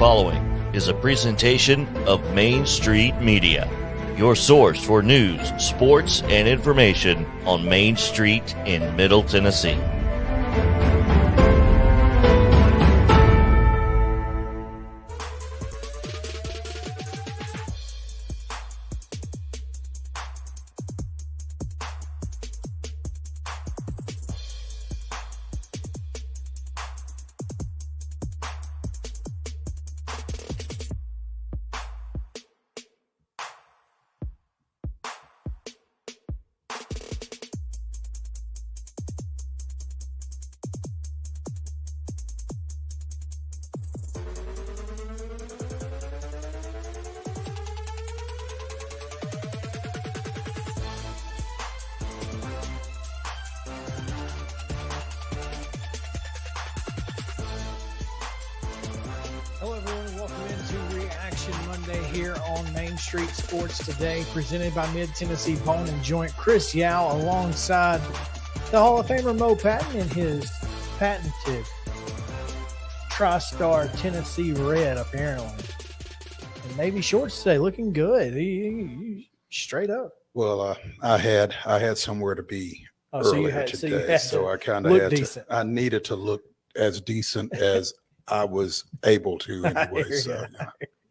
following is a presentation of Main Street Media, your source for news, sports, and information on Main Street in Middle Tennessee. Hello, everyone. Welcome into Reaction Monday here on Main Street Sports Today, presented by Mid-Tennessee Bone and Joint. Chris Yao alongside the Hall of Famer Mo Patton in his patented TriStar Tennessee Red, apparently. And Navy shorts today, looking good. He straight up. Well, I had somewhere to be earlier today, so I kind of had decent. I needed to look as decent as I was able to anyway. So,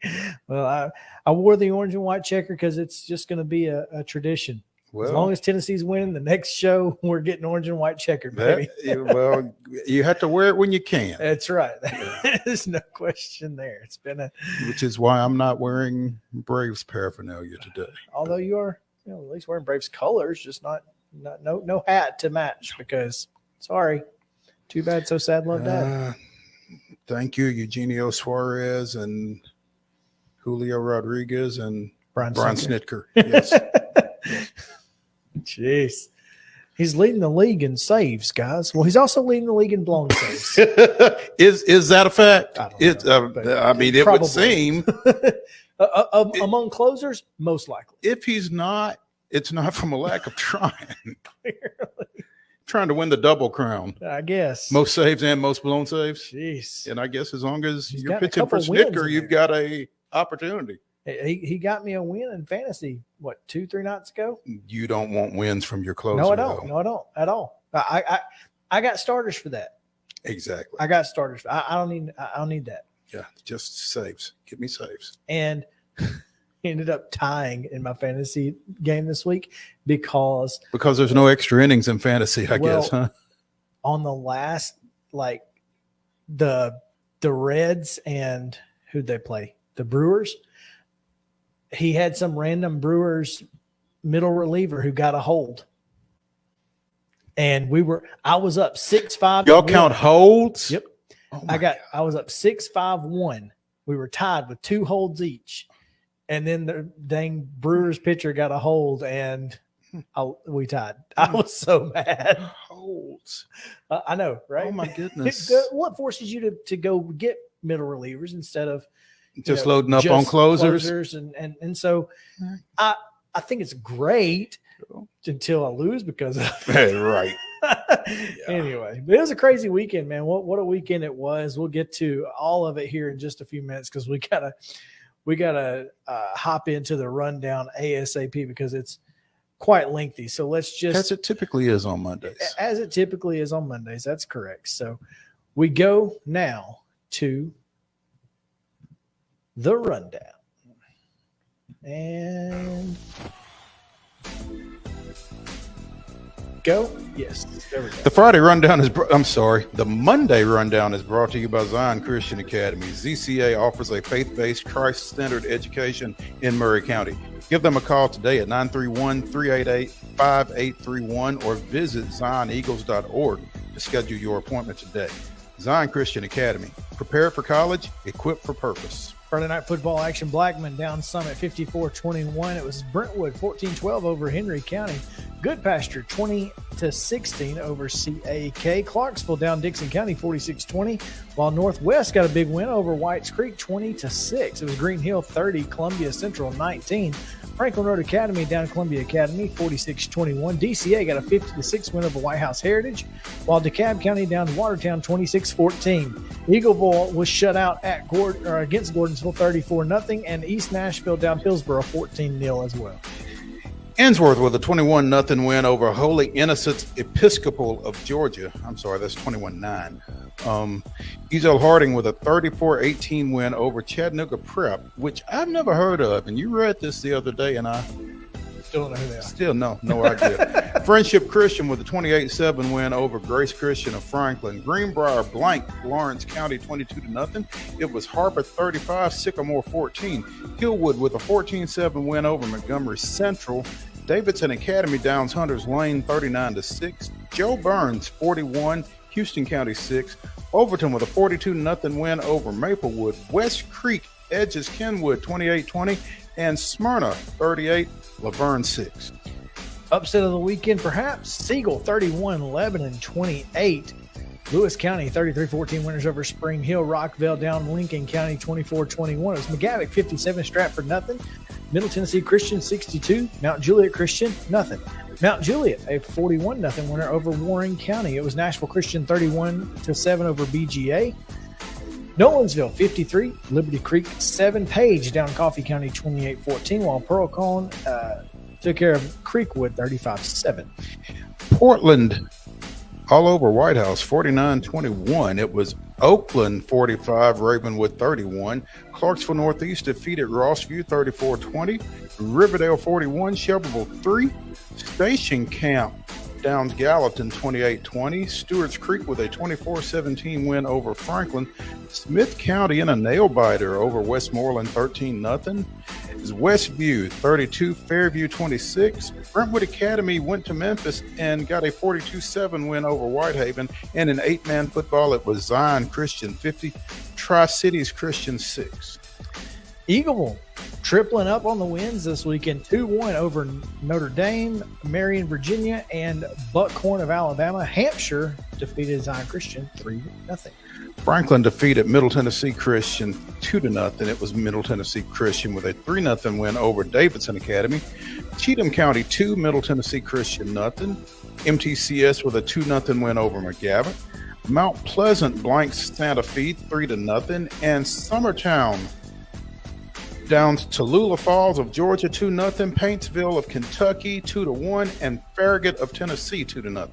yeah. Well, I wore the orange and white checker because it's just going to be a tradition. Well, as long as Tennessee's winning, the next show we're getting orange and white checkered, baby. Well, you have to wear it when you can. That's right. There's no question there. It's been which is why I'm not wearing Braves paraphernalia today. Although you are, at least wearing Braves colors, just no hat to match because sorry, too bad, so sad, love that. Thank you, Eugenio Suarez and Julio Rodriguez and Brian Snitker. Yes. Jeez. He's leading the league in saves, guys. Well, he's also leading the league in blown saves. Is that a fact? I mean, it would seem. Among closers, most likely. If he's not, it's not from a lack of trying. Clearly. Trying to win the double crown, I guess. Most saves and most blown saves. Jeez. And I guess as long as you're pitching for Snitker, you've got a opportunity. He got me a win in fantasy, 2-3 nights ago? You don't want wins from your closer. No, I don't. No, I don't at all. I got starters for that. Exactly. I got starters. I don't need that. Yeah, just saves. Give me saves. And ended up tying in my fantasy game this week because there's no extra innings in fantasy, I guess, huh? On the last, the Reds and who'd they play? The Brewers. He had some random Brewers middle reliever who got a hold. And I was up 6-5. Y'all count holds? Yep. Oh I was up 6-5-1. We were tied with 2 holds each. And then the dang Brewers pitcher got a hold, and we tied. I was so mad. Holds. I know, right? Oh, my goodness. What forces you to go get middle relievers instead of just loading up on closers? And so I think it's great until I lose because of it. Right. Yeah. Anyway, but it was a crazy weekend, man. What a weekend it was. We'll get to all of it here in just a few minutes because we gotta hop into the rundown ASAP because it's quite lengthy. So let's just, as it typically is on Mondays. That's correct. So we go now to the rundown, and go. Yes, there we go. The Friday rundown the Monday rundown is brought to you by Zion Christian Academy. ZCA offers a faith-based, Christ-centered education in Murray County. Give them a call today at 931-388-5831 or visit zioneagles.org to schedule your appointment today. Zion Christian Academy. Prepare for college, equipped for purpose. Friday night football action. Blackman down Summit 54-21. It was Brentwood 14-12 over Henry County. Good Pasture 20-16 over CAK. Clarksville down Dixon County 46-20, while Northwest got a big win over Whites Creek 20-6. It was Green Hill 30, Columbia Central 19. Franklin Road Academy down Columbia Academy 46-21. DCA got a 50-6 win over White House Heritage, while DeKalb County down to Watertown 26-14. Eagleville was shut out at against Gordonsville 34-0, and East Nashville down Hillsboro 14-0 as well. Ensworth with a 21-0 win over Holy Innocents Episcopal of Georgia. I'm sorry, that's 21-9. Ezel Harding with a 34-18 win over Chattanooga Prep, which I've never heard of. And you read this the other day, and I still don't know who they are. Still no idea. Friendship Christian with a 28-7 win over Grace Christian of Franklin. Greenbrier blanked Lawrence County 22-0. It was Harper 35, Sycamore 14. Hillwood with a 14-7 win over Montgomery Central. Davidson Academy downs Hunters Lane 39-6. Joe Burns 41, Houston County 6. Overton with a 42-0 win over Maplewood. West Creek edges Kenwood 28-20, and Smyrna 38, Laverne 6. Upset of the weekend, perhaps. Siegel 31, Lebanon 28. Lewis County 33-14 winners over Spring Hill. Rockville down Lincoln County 24-21. It was McGavock 57, Stratford nothing. Middle Tennessee Christian 62, Mount Juliet Christian nothing. Mount Juliet a 41-0 winner over Warren County. It was Nashville Christian 31-7 over BGA. Nolensville 53, Liberty Creek 7, Page down Coffee County 28-14, while Pearl Cone took care of Creekwood 35-7. Portland all over White House 49-21. It was Oakland 45, Ravenwood 31. Clarksville Northeast defeated Rossview 34-20. Riverdale 41, Shelbyville 3. Station Camp downs Gallatin 28-20. Stewart's Creek with a 24-17 win over Franklin. Smith County in a nail-biter over Westmoreland 13-0. Westview 32, Fairview 26. Brentwood Academy went to Memphis and got a 42-7 win over Whitehaven. And in 8-man football, it was Zion Christian 50, Tri-Cities Christian 6. Eagleville tripling up on the wins this weekend. 2-1 over Notre Dame, Marion, Virginia, and Buckhorn of Alabama. Hampshire defeated Zion Christian 3-0. Franklin defeated Middle Tennessee Christian 2-0. It was Middle Tennessee Christian with a 3-0 win over Davidson Academy. Cheatham County 2, Middle Tennessee Christian nothing. MTCS with a 2-0 win over McGavock. Mount Pleasant blanks Santa Fe 3-0. And Summertown downs Tallulah Falls of Georgia 2-0. Paintsville of Kentucky 2-1. And Farragut of Tennessee 2-0.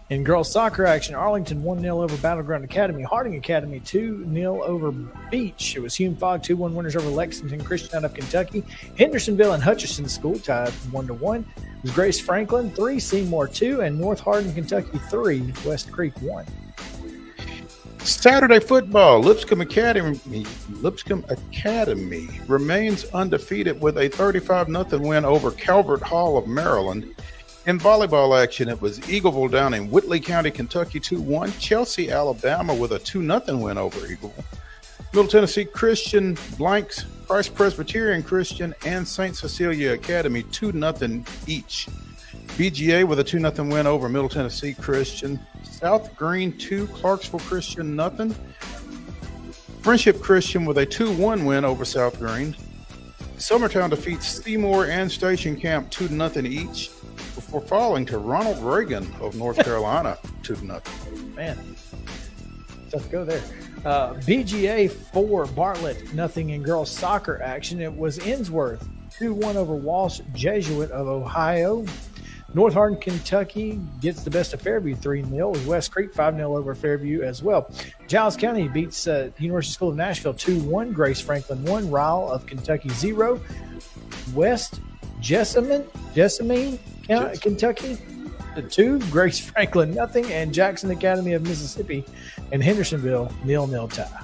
In girls soccer action, Arlington 1-0 over Battleground Academy. Harding Academy 2-0 over Beach. It was Hume Fogg 2-1 winners over Lexington Christian out of Kentucky. Hendersonville and Hutchinson School tied 1-1. It was Grace Franklin 3, Seymour 2, and North Hardin Kentucky 3, West Creek 1. Saturday football, Lipscomb Academy remains undefeated with a 35-0 win over Calvert Hall of Maryland. In volleyball action, it was Eagleville down in Whitley County, Kentucky 2-1. Chelsea, Alabama with a 2-0 win over Eagleville. Middle Tennessee Christian blanks Christ Presbyterian Christian and St. Cecilia Academy 2-0 each. BGA with a 2-0 win over Middle Tennessee Christian. South Green 2, Clarksville Christian nothing. Friendship Christian with a 2-1 win over South Green. Summertown defeats Seymour and Station Camp 2-0 each before falling to Ronald Reagan of North Carolina 2-0. Man, tough to go there. BGA 4, Bartlett nothing in girls soccer action. It was Ensworth 2-1 over Walsh Jesuit of Ohio. North Hardin, Kentucky gets the best of Fairview 3-0. West Creek 5-0 over Fairview as well. Giles County beats University School of Nashville 2-1. Grace Franklin 1. Ryle of Kentucky 0. West Jessamine, Kentucky 2. Grace Franklin nothing. And Jackson Academy of Mississippi and Hendersonville 0-0 tie.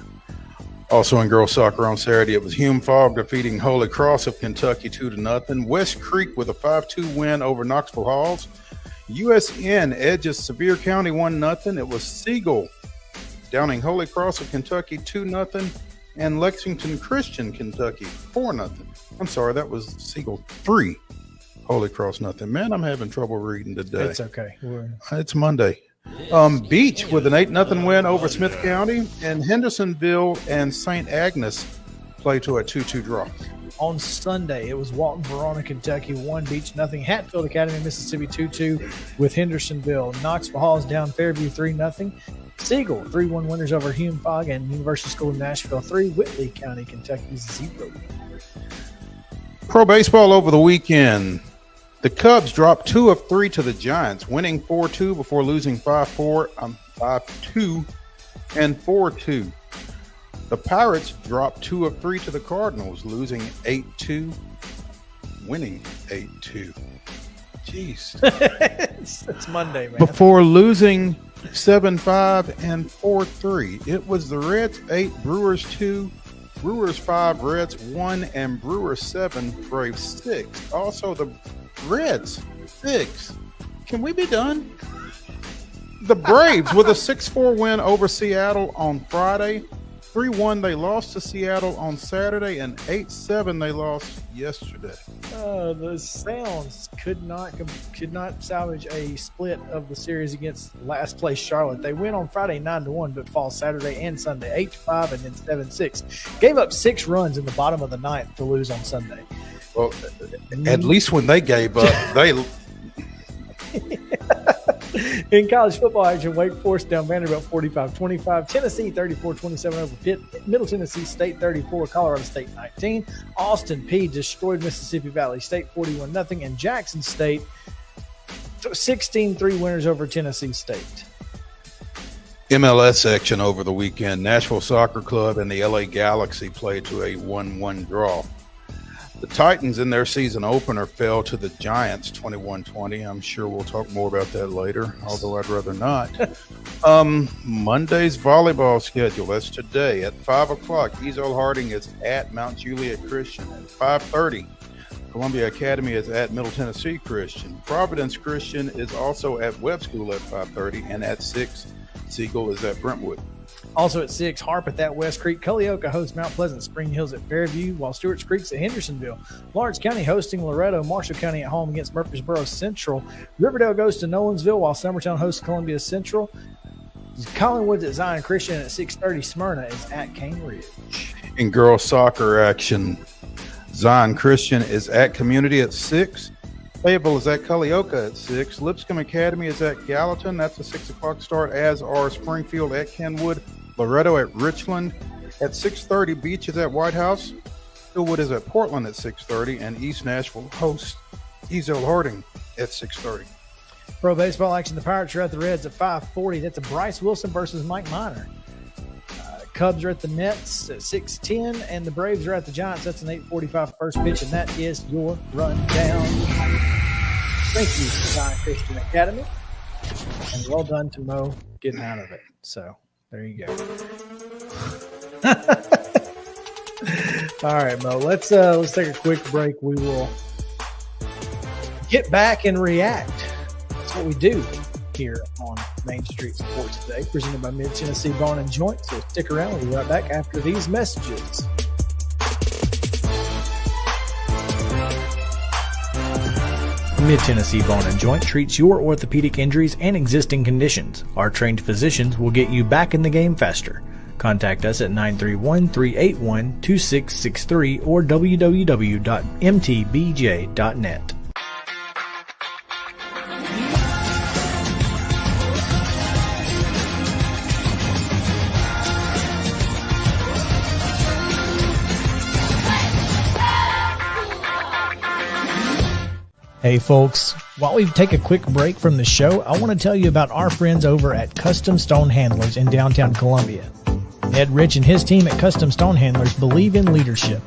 Also in girls soccer on Saturday, it was Hume Fogg defeating Holy Cross of Kentucky 2-0. West Creek with a 5-2 win over Knoxville Halls. USN edges Sevier County 1-0. It was Siegel downing Holy Cross of Kentucky 2-0. And Lexington Christian Kentucky 4-0. I'm sorry, that was Siegel 3. Holy Cross, nothing. Man, I'm having trouble reading today. It's okay. It's Monday. Beach with an 8-0 win over Smith County, and Hendersonville and St. Agnes play to a 2-2 draw. On Sunday, it was Walton, Verona, Kentucky 1, Beach nothing. Hatfield Academy, Mississippi 2-2 with Hendersonville. Knoxville Halls down Fairview 3-0. Siegel 3-1 winners over Hume Fogg, and University School of Nashville 3, Whitley County, Kentucky 0. Pro baseball over the weekend. The Cubs dropped 2 of 3 to the Giants, winning 4-2 before losing 5-2 and 4-2. The Pirates dropped 2 of 3 to the Cardinals, losing 8-2, winning 8-2. Jeez. It's Monday, man. Before losing 7-5 and 4-3. It was the Reds 8, Brewers 2, Brewers 5, Reds 1, and Brewers 7, Braves 6. Also, the Reds 6. Can we be done? The Braves with a 6-4 win over Seattle on Friday. 3-1 they lost to Seattle on Saturday, and 8-7 they lost yesterday. The Sounds could not salvage a split of the series against last place Charlotte. They win on Friday 9-1, but fall Saturday and Sunday 8-5 and then 7-6. Gave up 6 runs in the bottom of the ninth to lose on Sunday. Well, at least when they gave up, they. In college football action, Wake Forest down Vanderbilt 45-25. Tennessee 34-27 over Pitt. Middle Tennessee State 34, Colorado State 19. Austin Peay destroyed Mississippi Valley State 41-0. And Jackson State 16-3 winners over Tennessee State. MLS action over the weekend. Nashville Soccer Club and the LA Galaxy played to a 1-1 draw. The Titans in their season opener fell to the Giants 21-20. I'm sure we'll talk more about that later, although I'd rather not. Monday's volleyball schedule. That's today at 5 o'clock. Ezel Harding is at Mount Juliet Christian. At 5:30, Columbia Academy is at Middle Tennessee Christian. Providence Christian is also at Webb School at 5:30. And at 6, Siegel is at Brentwood. Also at 6, Harpeth at West Creek. Culleoka hosts Mount Pleasant Spring Hills at Fairview, while Stewart's Creek's at Hendersonville. Lawrence County hosting Loretto. Marshall County at home against Murfreesboro Central. Riverdale goes to Nolensville, while Summertown hosts Columbia Central. Collinwood's at Zion Christian at 6:30. Smyrna is at Cane Ridge. In girls soccer action, Zion Christian is at Community at 6. Fayetteville is at Culleoka at 6. Lipscomb Academy is at Gallatin. That's a 6 o'clock start, as are Springfield at Kenwood. Loretto at Richland at 6:30. Beach is at White House. Hillwood is at Portland at 6:30. And East Nashville hosts Ezel Harding at 6:30. Pro baseball action. The Pirates are at the Reds at 5:40. That's a Bryce Wilson versus Mike Minor. Cubs are at the Nets at 6:10. And the Braves are at the Giants. That's an 8:45 first pitch. And that is your rundown. Thank you to Zion Christian Academy. And well done to Mo getting out of it. So there you go. All right, Mo. Let's take a quick break. We will get back and react. That's what we do here on Main Street Sports Today, presented by Mid Tennessee Bone and Joint. So stick around. We'll be right back after these messages. Mid-Tennessee Bone & Joint treats your orthopedic injuries and existing conditions. Our trained physicians will get you back in the game faster. Contact us at 931-381-2663 or www.mtbj.net. Hey folks, while we take a quick break from the show, I want to tell you about our friends over at Custom Stone Handlers in downtown Columbia. Ed Rich and his team at Custom Stone Handlers believe in leadership.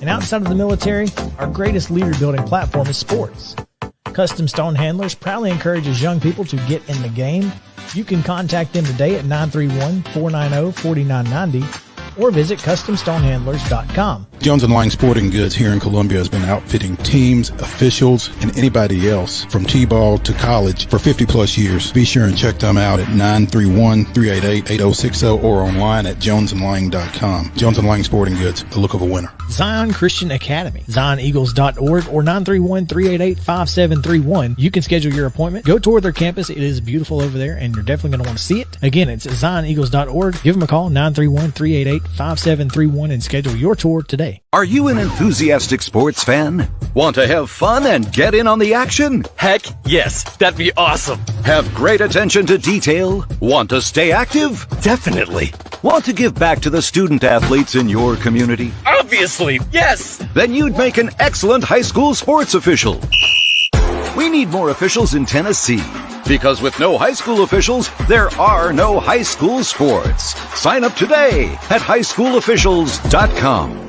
And outside of the military, our greatest leader building platform is sports. Custom Stone Handlers proudly encourages young people to get in the game. You can contact them today at 931-490-4990 or visit CustomStonehandlers.com. Jones & Lang Sporting Goods here in Columbia has been outfitting teams, officials, and anybody else from T-ball to college for 50-plus years. Be sure and check them out at 931-388-8060 or online at jonesandlang.com. Jones & Lang Sporting Goods, the look of a winner. Zion Christian Academy, ZionEagles.org or 931-388-5731. You can schedule your appointment. Go tour their campus. It is beautiful over there, and you're definitely going to want to see it. Again, it's ZionEagles.org. Give them a call, 931-388-5731, and schedule your tour today. Are you an enthusiastic sports fan? Want to have fun and get in on the action? Heck, yes. That'd be awesome. Have great attention to detail? Want to stay active? Definitely. Want to give back to the student athletes in your community? Obviously, yes. Then you'd make an excellent high school sports official. We need more officials in Tennessee. Because with no high school officials, there are no high school sports. Sign up today at highschoolofficials.com.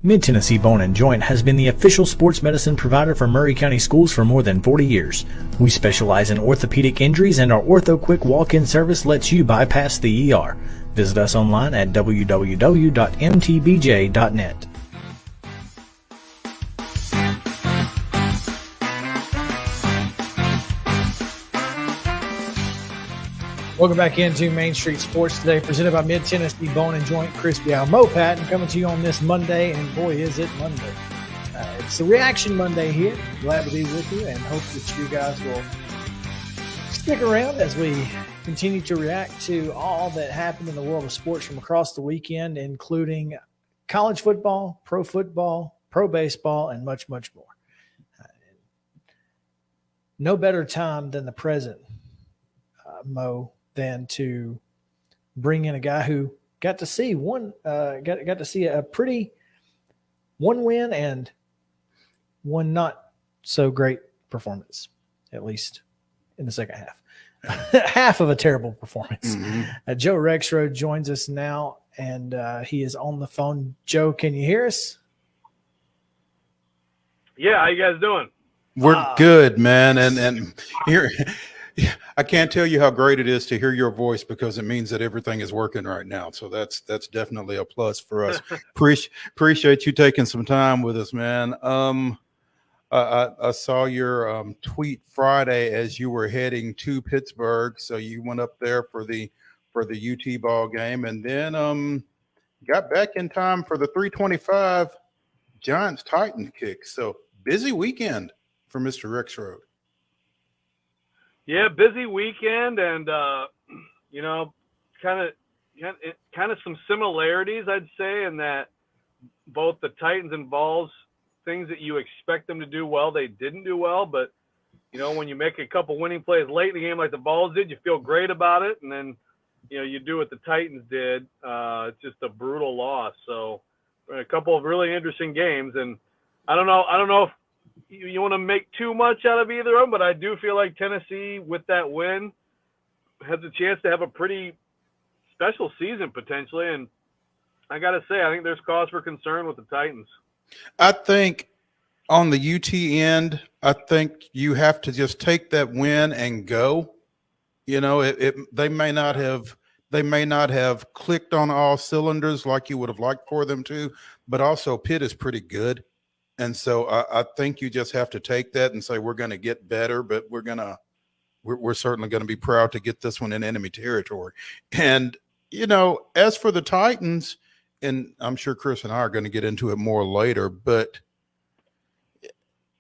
Mid-Tennessee Bone and Joint has been the official sports medicine provider for Maury County Schools for more than 40 years. We specialize in orthopedic injuries, and our Ortho Quick walk-in service lets you bypass the ER. Visit us online at www.mtbj.net. Welcome back into Main Street Sports today, presented by Mid-Tennessee Bone and Joint. Chris Biao, Mo Patton coming to you on this Monday, and boy, is it Monday. It's the Reaction Monday here. Glad to be with you and hope that you guys will stick around as we continue to react to all that happened in the world of sports from across the weekend, including college football, pro baseball, and much, much more. No better time than the present, Mo, than to bring in a guy who got to see a pretty one win and one not so great performance, at least in the second half. Half of a terrible performance. Mm-hmm. Joe Rexrode joins us now, and he is on the phone. Joe, can you hear us? Yeah, how you guys doing? We're good, man. And here, I can't tell you how great it is to hear your voice, because it means that everything is working right now. So that's definitely a plus for us. Appreciate you taking some time with us, man. I saw your tweet Friday as you were heading to Pittsburgh. So you went up there for the UT ball game, and then got back in time for the 3:25 Giants Titans kick. So busy weekend for Mr. Rexrode. Yeah, busy weekend, and kind of some similarities, I'd say, in that both the Titans and Vols, things that you expect them to do well, they didn't do well. But when you make a couple winning plays late in the game like the Vols did, you feel great about it, and then you do what the Titans did. It's just a brutal loss. So a couple of really interesting games, and I don't know if you want to make too much out of either of them, but I do feel like Tennessee, with that win, has a chance to have a pretty special season potentially. And I got to say, I think there's cause for concern with the Titans. I think on the UT end, I think you have to just take that win and go. They may not have clicked on all cylinders like you would have liked for them to, but also Pitt is pretty good. And so I think you just have to take that and say, we're going to get better, but we're certainly going to be proud to get this one in enemy territory. And, as for the Titans, and I'm sure Chris and I are going to get into it more later, but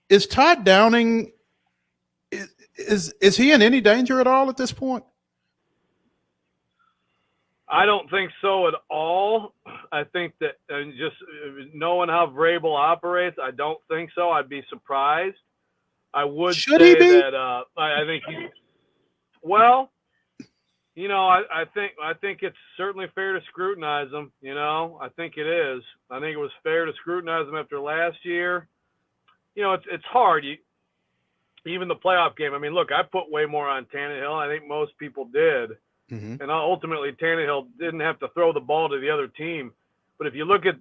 is Todd Downing, is he in any danger at all at this point? I don't think so at all. I think that just knowing how Vrabel operates, I don't think so. I'd be surprised. I would say that I think he's well. I think it's certainly fair to scrutinize him. I think it is. I think it was fair to scrutinize him after last year. It's hard. Even the playoff game. I mean, look, I put way more on Tannehill. I think most people did. Mm-hmm. And ultimately, Tannehill didn't have to throw the ball to the other team. But if you look at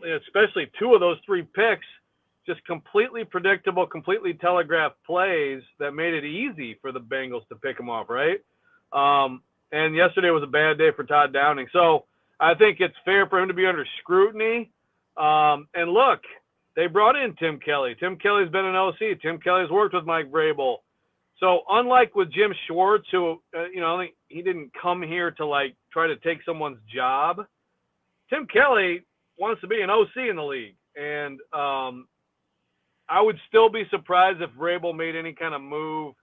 especially two of those three picks, just completely predictable, completely telegraphed plays that made it easy for the Bengals to pick them off, right? And yesterday was a bad day for Todd Downing. So I think it's fair for him to be under scrutiny. And look, they brought in Tim Kelly. Tim Kelly's been an OC. Tim Kelly's worked with Mike Vrabel. So unlike with Jim Schwartz, who, I think he didn't come here to like try to take someone's job. Tim Kelly wants to be an OC in the league. And I would still be surprised if Vrabel made any kind of move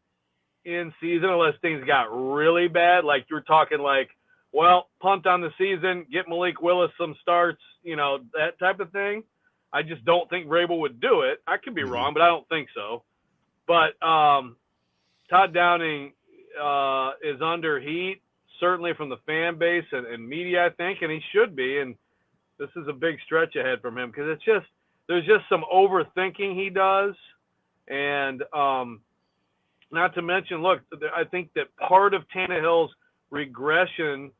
in season unless things got really bad. Like you're talking like, well, punt on the season, get Malik Willis some starts, that type of thing. I just don't think Vrabel would do it. I could be wrong, but I don't think so. But Todd Downing is under heat, certainly from the fan base and media, I think, and he should be. And this is a big stretch ahead from him because there's just some overthinking he does. And not to mention, look, I think that part of Tannehill's regression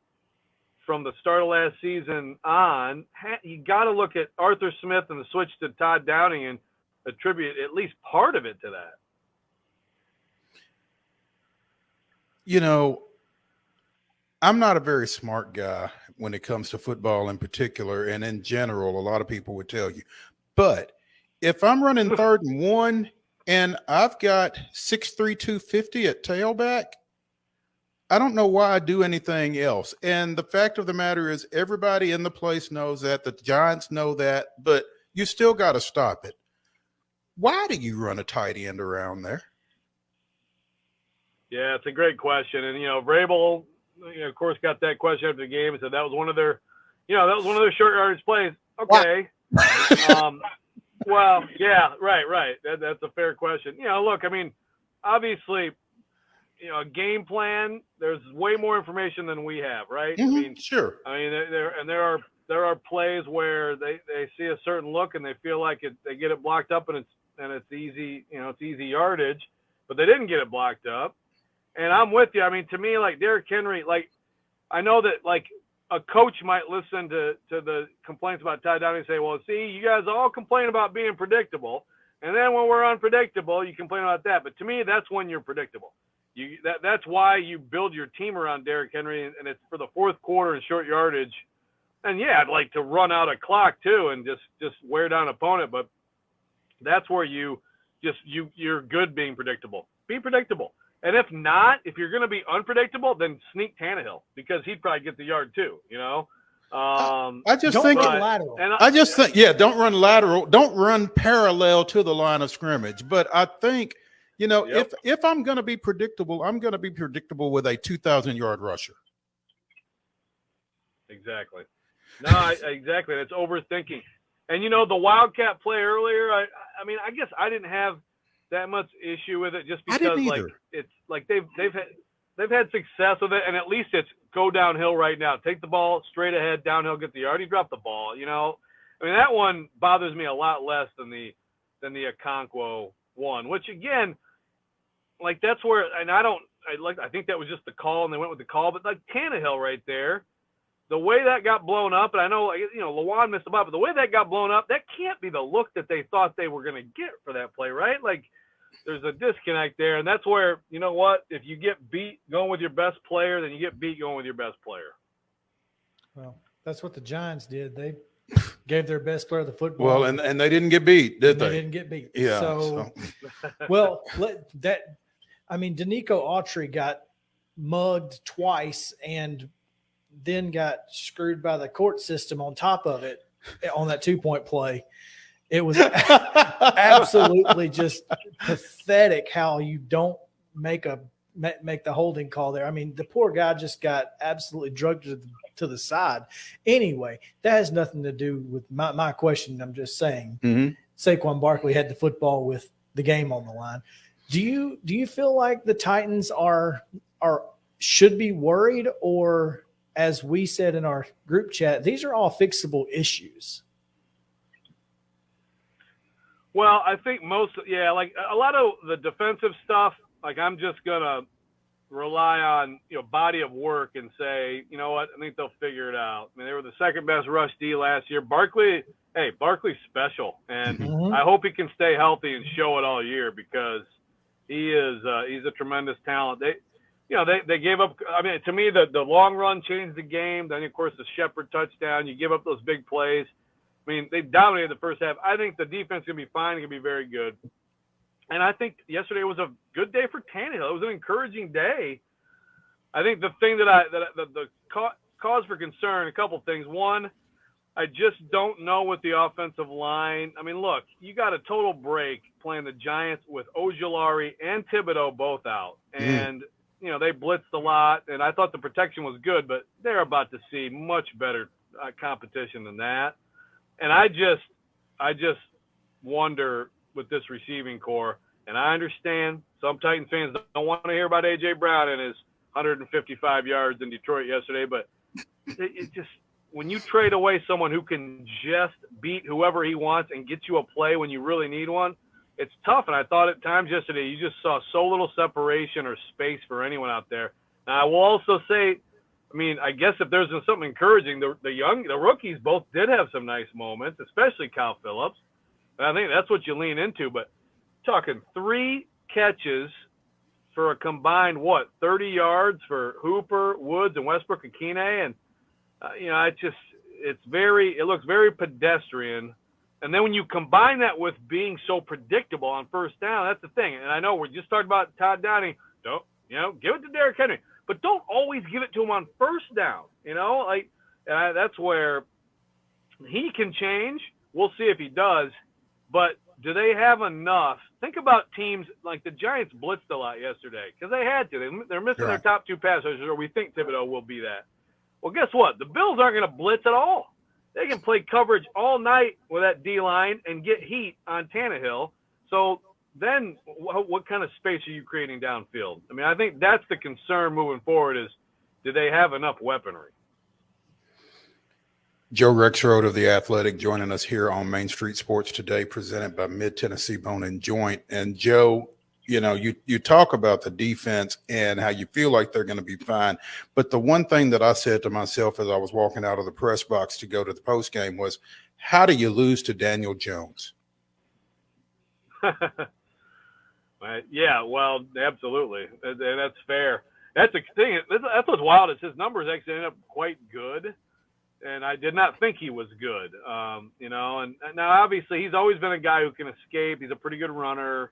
from the start of last season on, you got to look at Arthur Smith and the switch to Todd Downing and attribute at least part of it to that. I'm not a very smart guy when it comes to football in particular, and in general, a lot of people would tell you. But if I'm running 3rd and 1 and I've got 6'3", 250 at tailback, I don't know why I do anything else. And the fact of the matter is everybody in the place knows that. The Giants know that, but you still got to stop it. Why do you run a tight end around there? Yeah, it's a great question. And, Vrabel, of course, got that question after the game and said that was one of their, short yardage plays. Okay. Well, yeah, right. That's a fair question. Look, I mean, obviously, a game plan, there's way more information than we have, right? Mm-hmm, I mean, sure. I mean, there are plays where they see a certain look and they feel like they get it blocked up and it's easy, it's easy yardage, but they didn't get it blocked up. And I'm with you. I mean, to me, like Derrick Henry, like I know that like a coach might listen to the complaints about Todd Downing and say, well, see, you guys all complain about being predictable. And then when we're unpredictable, you complain about that. But to me, that's when you're predictable. That's why you build your team around Derrick Henry, and it's for the fourth quarter and short yardage. And yeah, I'd like to run out a clock too and just wear down an opponent, but that's where you're good being predictable. Be predictable. And if not, if you're going to be unpredictable, then sneak Tannehill because he'd probably get the yard too, I just think lateral. Don't run lateral. Don't run parallel to the line of scrimmage. But I think, if I'm going to be predictable, I'm going to be predictable with a 2,000-yard rusher. Exactly. No, exactly. It's overthinking. And, the Wildcat play earlier, I mean, I guess I didn't have that much issue with it just because, like, it's like they've had success with it, and at least it's go downhill right now. Take the ball straight ahead, downhill, get the yard. He dropped the ball, I mean, that one bothers me a lot less than the Okonkwo one, which, again, like, that's where – and I think that was just the call, and they went with the call. But, like, Tannehill right there, the way that got blown up, and I know, Lawan missed the ball, but the way that got blown up, that can't be the look that they thought they were going to get for that play, right? Like, there's a disconnect there, and that's where, you know what, if you get beat going with your best player, then you get beat going with your best player. Well, that's what the Giants did. They gave their best player the football. Well, and they didn't get beat, did they? They didn't get beat. Yeah. Danico Autry got mugged twice and then got screwed by the court system on top of it on that 2-point play. It was absolutely just pathetic how you don't make the holding call there. I mean, the poor guy just got absolutely drugged to the side. Anyway, that has nothing to do with my question. I'm just saying Saquon Barkley had the football with the game on the line. Do you feel like the Titans should be worried, or as we said in our group chat, these are all fixable issues? Well, I think like a lot of the defensive stuff, like I'm just going to rely on, body of work and say, you know what, I think they'll figure it out. I mean, they were the second best rush D last year. Barkley's special, and I hope he can stay healthy and show it all year because he's a tremendous talent. they gave up. I mean, to me, the long run changed the game. Then, of course, the Shepard touchdown. You give up those big plays. I mean, they dominated the first half. I think the defense can be fine. It can be very good. And I think yesterday was a good day for Tannehill. It was an encouraging day. I think the thing the cause for concern, a couple things. One, I just don't know with the offensive line. I mean, look, you got a total break playing the Giants with Ojulari and Thibodeau both out. And, they blitzed a lot, and I thought the protection was good, but they're about to see much better competition than that. And I just wonder with this receiving core, and I understand some Titans fans don't want to hear about A.J. Brown and his 155 yards in Detroit yesterday, but it just – when you trade away someone who can just beat whoever he wants and get you a play when you really need one, it's tough. And I thought at times yesterday you just saw so little separation or space for anyone out there. Now, I will also say, I mean, I guess if there's something encouraging, the rookies both did have some nice moments, especially Kyle Phillips. And I think that's what you lean into. But talking 3 catches for a combined, 30 yards for Hooper, Woods, and Westbrook and Kine. And, it looks very pedestrian. And then when you combine that with being so predictable on first down, that's the thing. And I know we just talked about Todd Downing. Don't, give it to Derrick Henry. But don't always give it to him on first down, that's where he can change. We'll see if he does. But do they have enough? Think about teams like the Giants blitzed a lot yesterday because they had to. They're missing their top 2 pass rushers, or we think Thibodeau will be that. Well, guess what? The Bills aren't going to blitz at all. They can play coverage all night with that D-line and get heat on Tannehill. So then what kind of space are you creating downfield? I mean, I think that's the concern moving forward is, do they have enough weaponry? Joe Rexrode of The Athletic joining us here on Main Street Sports today, presented by Mid-Tennessee Bone and Joint. And Joe, you talk about the defense and how you feel like they're going to be fine. But the one thing that I said to myself as I was walking out of the press box to go to the post game was, how do you lose to Daniel Jones? Yeah, well, absolutely. And that's fair. That's the thing. That's what's wild is his numbers actually ended up quite good. And I did not think he was good, and now obviously he's always been a guy who can escape. He's a pretty good runner,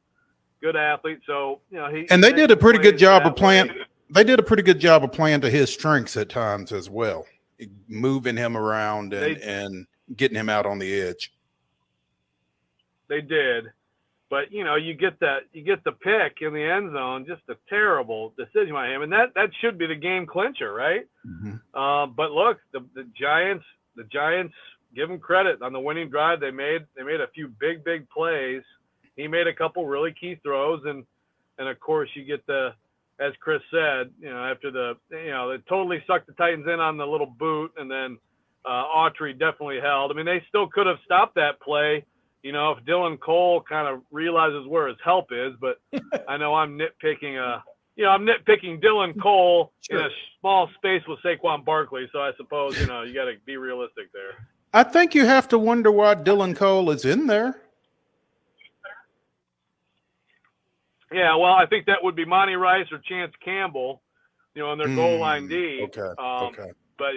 good athlete. So, they did a pretty good job of playing. They did a pretty good job of playing to his strengths at times as well, moving him around and getting him out on the edge. They did. But, you get the pick in the end zone, just a terrible decision by him. And that should be the game clincher, right? Mm-hmm. But look, the Giants, give them credit on the winning drive. They made a few big plays. He made a couple really key throws. And of course you get as Chris said, after they totally sucked the Titans in on the little boot. And then Autry definitely held. I mean, they still could have stopped that play. If Dylan Cole kind of realizes where his help is, but I know I'm nitpicking Dylan Cole in a small space with Saquon Barkley. So I suppose, you got to be realistic there. I think you have to wonder why Dylan Cole is in there. Yeah, well, I think that would be Monty Rice or Chance Campbell, in their goal line D. Okay. But,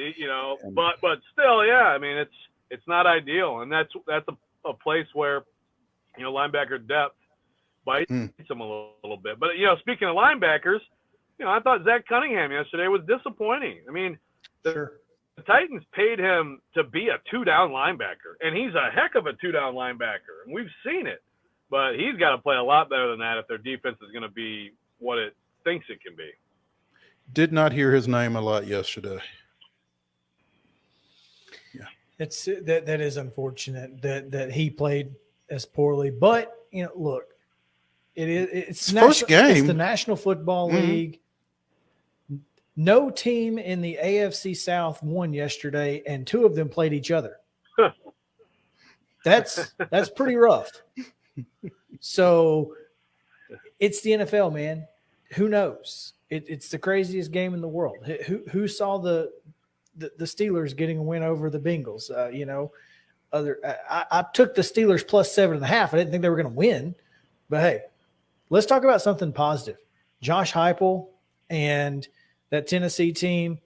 but still, yeah, I mean, it's not ideal. And that's a place where, linebacker depth bites them a little bit. But, speaking of linebackers, I thought Zach Cunningham yesterday was disappointing. I mean, the Titans paid him to be a 2-down linebacker, and he's a heck of a 2-down linebacker, and we've seen it. But he's got to play a lot better than that if their defense is going to be what it thinks it can be. Did not hear his name a lot yesterday. Yeah. It's that is unfortunate that he played as poorly. But look, it's first game. It's the National Football League. No team in the AFC South won yesterday, and 2 of them played each other. That's pretty rough. So it's the NFL, man. Who knows? It's the craziest game in the world. Who saw the Steelers getting a win over the Bengals? I took the Steelers plus 7.5. I didn't think they were going to win, but hey, let's talk about something positive. Josh Heupel And that Tennessee team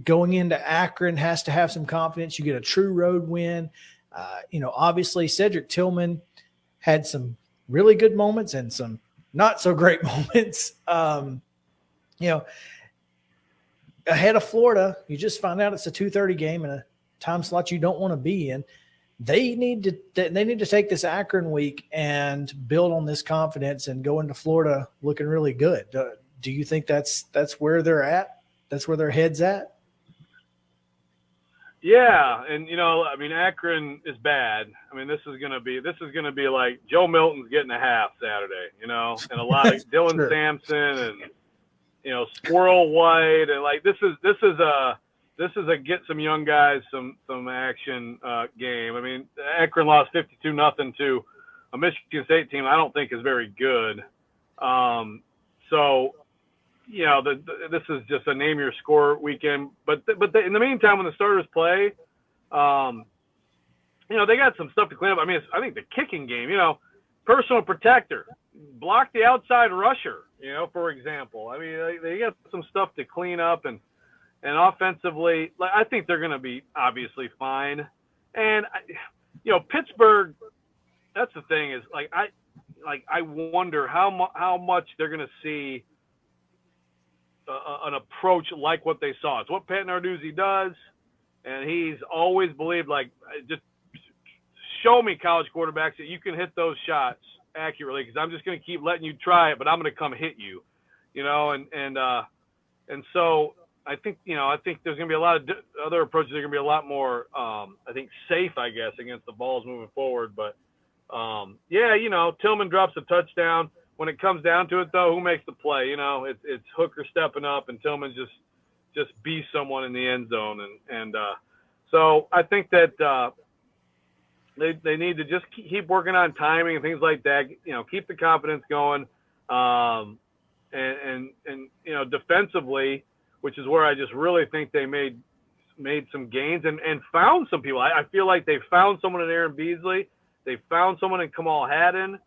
going into Akron has to have some confidence. You get a true road win. Obviously Cedric Tillman had some really good moments and some not so great moments. Ahead of Florida, you just find out it's a 2:30 game in a time slot you don't want to be in. They need to take this Akron week and build on this confidence and go into Florida looking really good. Do you think that's where they're at? That's where their head's at? Yeah, and Akron is bad. I mean, this is gonna be like Joe Milton's getting a half Saturday, and a lot of Dylan sure. Sampson and Squirrel White, and like this is a get some young guys some action game. I mean, Akron lost 52-0 to a Michigan State team I don't think is very good. This is just a name your score weekend. But in the meantime, when the starters play, they got some stuff to clean up. I mean, I think the kicking game, personal protector, block the outside rusher, for example. I mean, they got some stuff to clean up, and offensively, I think they're going to be obviously fine. And Pittsburgh, that's the thing is I wonder how much they're going to see an approach like what they saw. It's what Pat Narduzzi does, and he's always believed just show me college quarterbacks that you can hit those shots accurately, because I'm just going to keep letting you try it, but I'm going to come hit you, and so I think there's going to be a lot of other approaches. They're going to be a lot more, safe, I guess, against the Vols moving forward. But Tillman drops a touchdown. When it comes down to it, though, who makes the play? It's Hooker stepping up, and Tillman just be someone in the end zone, and so I think that they need to just keep working on timing and things like that. Keep the confidence going, and defensively, which is where I just really think they made some gains and found some people. I feel like they found someone in Aaron Beasley. They found someone in Kamal Haddon.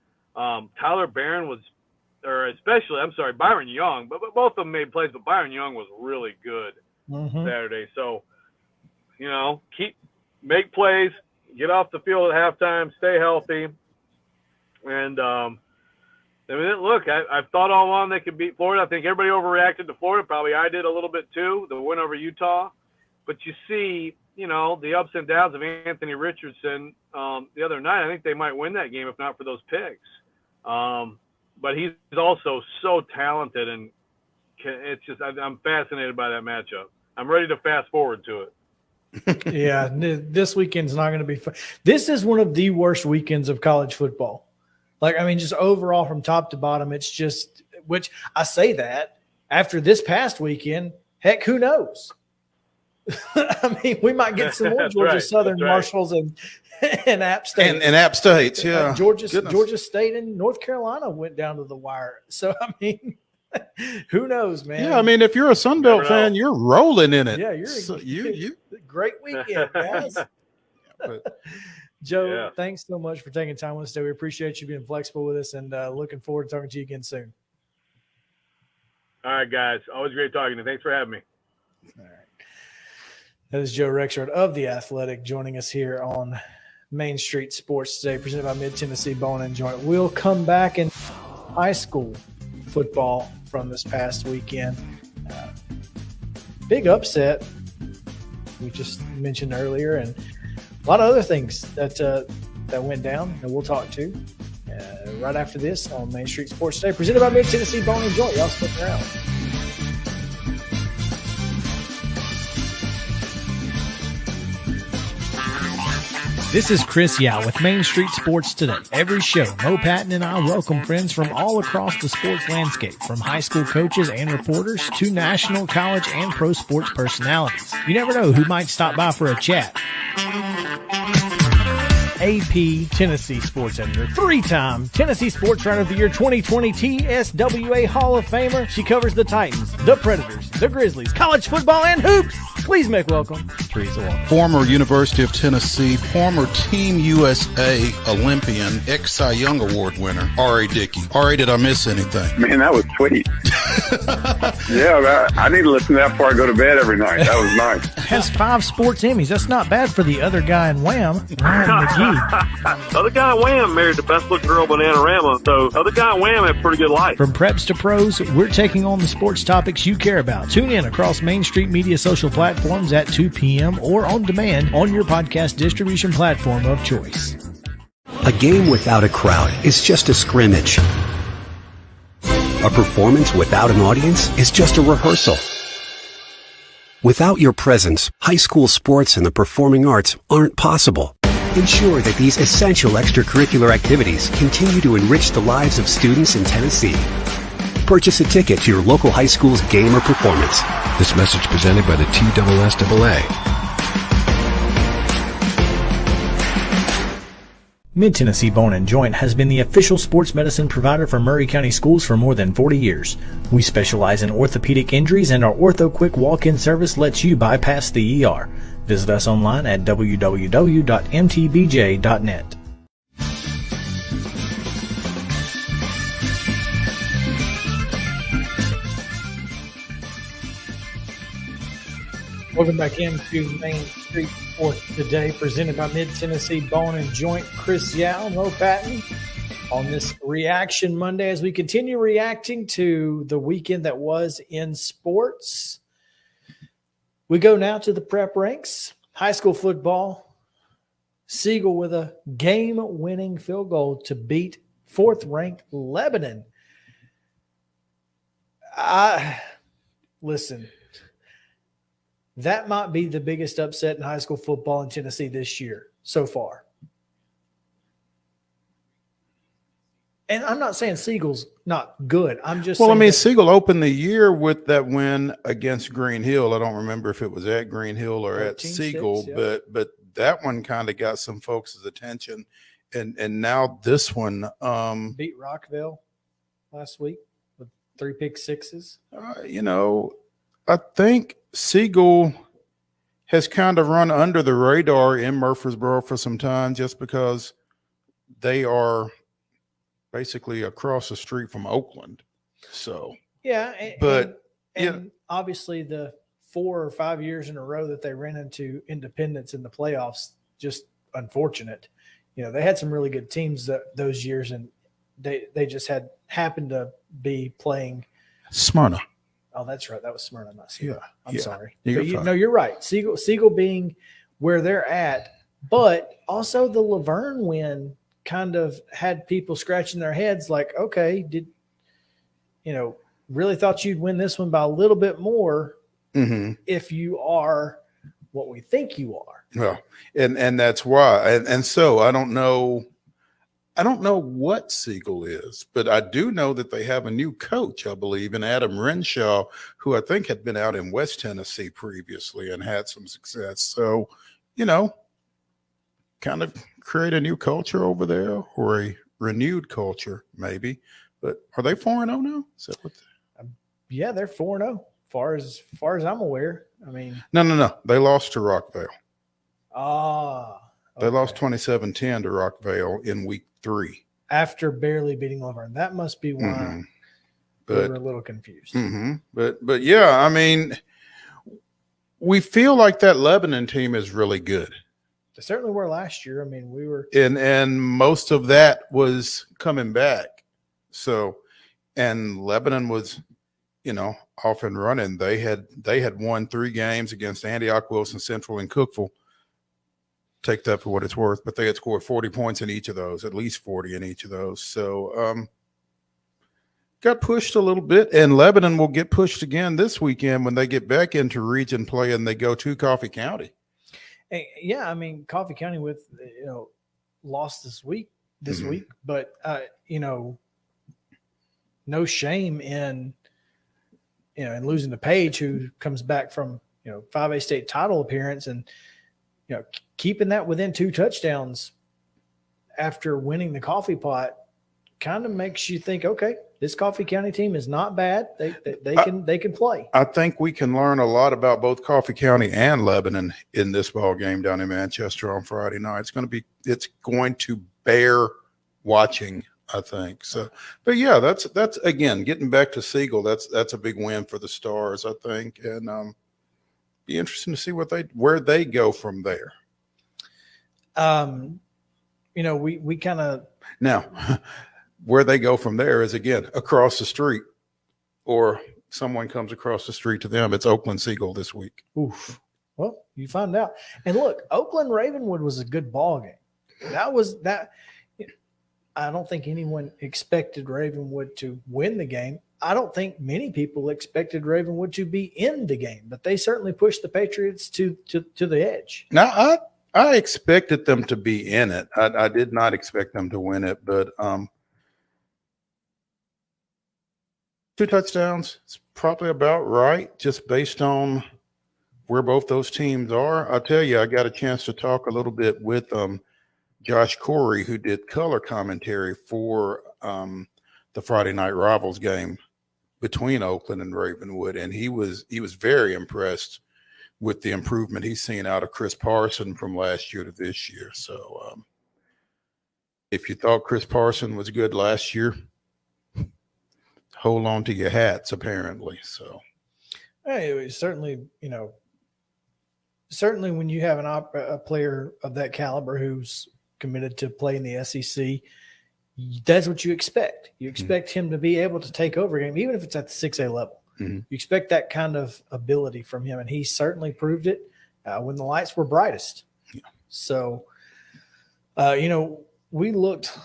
Tyler Barron Byron Young, but both of them made plays, but Byron Young was really good Saturday. So, make plays, get off the field at halftime, stay healthy. And, look, I've thought all along they could beat Florida. I think everybody overreacted to Florida. Probably I did a little bit too, the win over Utah. But you see, the ups and downs of Anthony Richardson the other night. I think they might win that game if not for those picks. But he's also so talented, and it's just I'm fascinated by that matchup. I'm ready to fast forward to it. Yeah, this weekend's not going to be fun. This is one of the worst weekends of college football. Just overall from top to bottom, it's just – which I say that after this past weekend, heck, who knows? We might get some more Georgia Southern Marshalls and App State. And App States, yeah. Georgia State and North Carolina went down to the wire. So, who knows, man? Yeah, if you're a Sun Belt fan, you're rolling in it. Yeah, you're great weekend, guys. Joe, thanks so much for taking time with us today. We appreciate you being flexible with us, and looking forward to talking to you again soon. All right, guys. Always great talking to you. Thanks for having me. All right. That is Joe Rexrod of The Athletic joining us here on Main Street Sports today, presented by Mid-Tennessee Bone and Joint. We'll come back in high school football from this past weekend. Big upset we just mentioned earlier, and a lot of other things that went down that we'll talk to right after this on Main Street Sports today, presented by Mid-Tennessee Bone and Joint. Y'all stick around. This is Chris Yao with Main Street Sports Today. Every show, Mo Patton and I welcome friends from all across the sports landscape, from high school coaches and reporters to national, college, and pro sports personalities. You never know who might stop by for a chat. AP Tennessee sports editor, three-time Tennessee Sports Writer of the Year 2020 TSWA Hall of Famer. She covers the Titans, the Predators, the Grizzlies, college football, and hoops. Please make welcome Teresa Walker. Former University of Tennessee, former Team USA Olympian, ex-Cy Young Award winner, R.A. Dickey. R.A., did I miss anything? Man, that was sweet. Yeah, I need to listen to that before I go to bed every night. That was nice. Has 5 sports Emmys. That's not bad for the other guy in Wham, Ryan McGee. Other guy in Wham married the best-looking girl, Bananarama, so other guy in Wham had a pretty good life. From preps to pros, we're taking on the sports topics you care about. Tune in across Main Street Media social platforms at 2 p.m. or on demand on your podcast distribution platform of choice. A game without a crowd is just a scrimmage. A performance without an audience is just a rehearsal. Without your presence, high school sports and the performing arts aren't possible. Ensure that these essential extracurricular activities continue to enrich the lives of students in Tennessee. Purchase a ticket to your local high school's game or performance. This message presented by the TSSAA. Mid-Tennessee Bone & Joint has been the official sports medicine provider for Maury County Schools for more than 40 years. We specialize in orthopedic injuries, and our Ortho Quick walk-in service lets you bypass the ER. Visit us online at www.mtbj.net. Welcome back into Main Street Sports Today, presented by Mid-Tennessee Bone & Joint. Chris Yao, Mo Patton, on this Reaction Monday as we continue reacting to the weekend that was in sports. We go now to the prep ranks. High school football, Siegel with a game-winning field goal to beat fourth-ranked Lebanon. Listen, that might be the biggest upset in high school football in Tennessee this year so far. And I'm not saying Siegel's not good. I'm just saying Siegel opened the year with that win against Green Hill. I don't remember if it was at Green Hill or at Siegel, yeah. but that one kind of got some folks' attention. And now this one beat Rockville last week with 3 pick sixes. I think Siegel has kind of run under the radar in Murfreesboro for some time just because they are basically across the street from Oakland. So, yeah. And obviously the 4 or 5 years in a row that they ran into Independence in the playoffs, just unfortunate. They had some really good teams those years, and they just happened to be playing Smyrna. Oh, that's right. That was Smyrna, not Siegel. Yeah. I'm sorry. You're right. Siegel being where they're at, but also the Laverne win kind of had people scratching their heads like, okay, really thought you'd win this one by a little bit more if you are what we think you are. Well, and that's why. And so I don't know what Siegel is, but I do know that they have a new coach, I believe, in Adam Renshaw, who I think had been out in West Tennessee previously and had some success. So, kind of create a new culture over there, or a renewed culture, maybe. But are they 4-0 now? Is that what? Yeah, they're 4-0. Far as I'm aware. I mean, no. They lost to Rockville. Okay. They lost 27-10 to Rockville in week 3. After barely beating Laverne. That must be why we were a little confused. But yeah, I mean, we feel like that Lebanon team is really good. They certainly were last year. I mean, we were. And most of that was coming back. So, and Lebanon was, off and running. They had won 3 games against Antioch, Wilson Central, and Cookeville. Take that for what it's worth, but they had scored 40 points in each of those, at least 40 in each of those. So got pushed a little bit, and Lebanon will get pushed again this weekend when they get back into region play and they go to Coffee County. Yeah, I mean, Coffee County with, lost this week, but, no shame in, in losing to Page, who comes back from, 5A state title appearance, and, keeping that within 2 touchdowns after winning the coffee pot kind of makes you think, okay, this Coffee County team is not bad. They can play. I think we can learn a lot about both Coffee County and Lebanon in this ball game down in Manchester on Friday night. It's going to bear watching, I think. So, but yeah, that's again getting back to Siegel. That's a big win for the Stars, I think, and be interesting to see where they go from there. We kind of now. Where they go from there is, again, across the street, or someone comes across the street to them. It's Oakland Siegel this week. Oof. Well, you find out. And look, Oakland Ravenwood was a good ball game. I don't think anyone expected Ravenwood to win the game. I don't think many people expected Ravenwood to be in the game, but they certainly pushed the Patriots to the edge. Now, I expected them to be in it. I did not expect them to win it, but 2 touchdowns is probably about right, just based on where both those teams are. I'll tell you, I got a chance to talk a little bit with Josh Corey, who did color commentary for the Friday Night Rivals game between Oakland and Ravenwood, and he was very impressed with the improvement he's seen out of Chris Parson from last year to this year. So if you thought Chris Parson was good last year, hold on to your hats, apparently. So, hey, certainly when you have a player of that caliber who's committed to play in the SEC, that's what you expect. You expect him to be able to take over a game, even if it's at the 6A level. You expect that kind of ability from him, and he certainly proved it when the lights were brightest. Yeah. So, we looked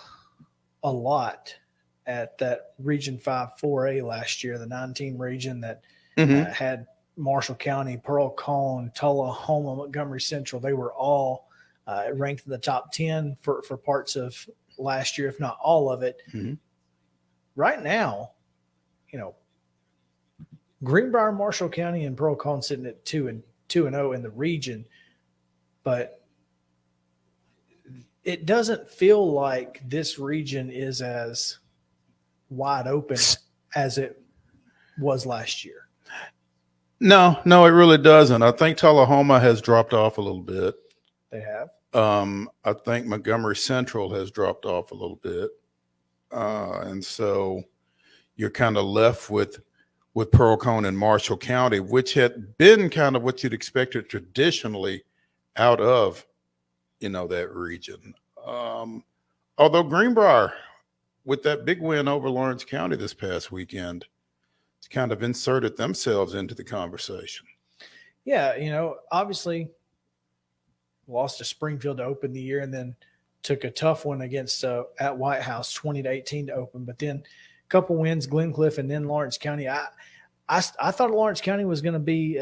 a lot at that Region 5 4A last year, the 9-team region that had Marshall County, Pearl Cone, Tullahoma, Montgomery Central. They were all ranked in the top 10 for parts of last year, if not all of it. Right now, Greenbrier, Marshall County, and Pearl Cone sitting at 2-0 in the region, but it doesn't feel like this region is as wide open as it was last year. No, it really doesn't. I think Tullahoma has dropped off a little bit. They have. I think Montgomery Central has dropped off a little bit. And so you're kind of left with Pearl Cone and Marshall County, which had been kind of what you'd expected traditionally out of, that region. Although Greenbrier, with that big win over Lawrence County this past weekend, it's kind of inserted themselves into the conversation. Yeah, obviously lost to Springfield to open the year and then took a tough one against at White House 20-18 to open. But then a couple wins, Glencliff and then Lawrence County. I thought Lawrence County was going to be,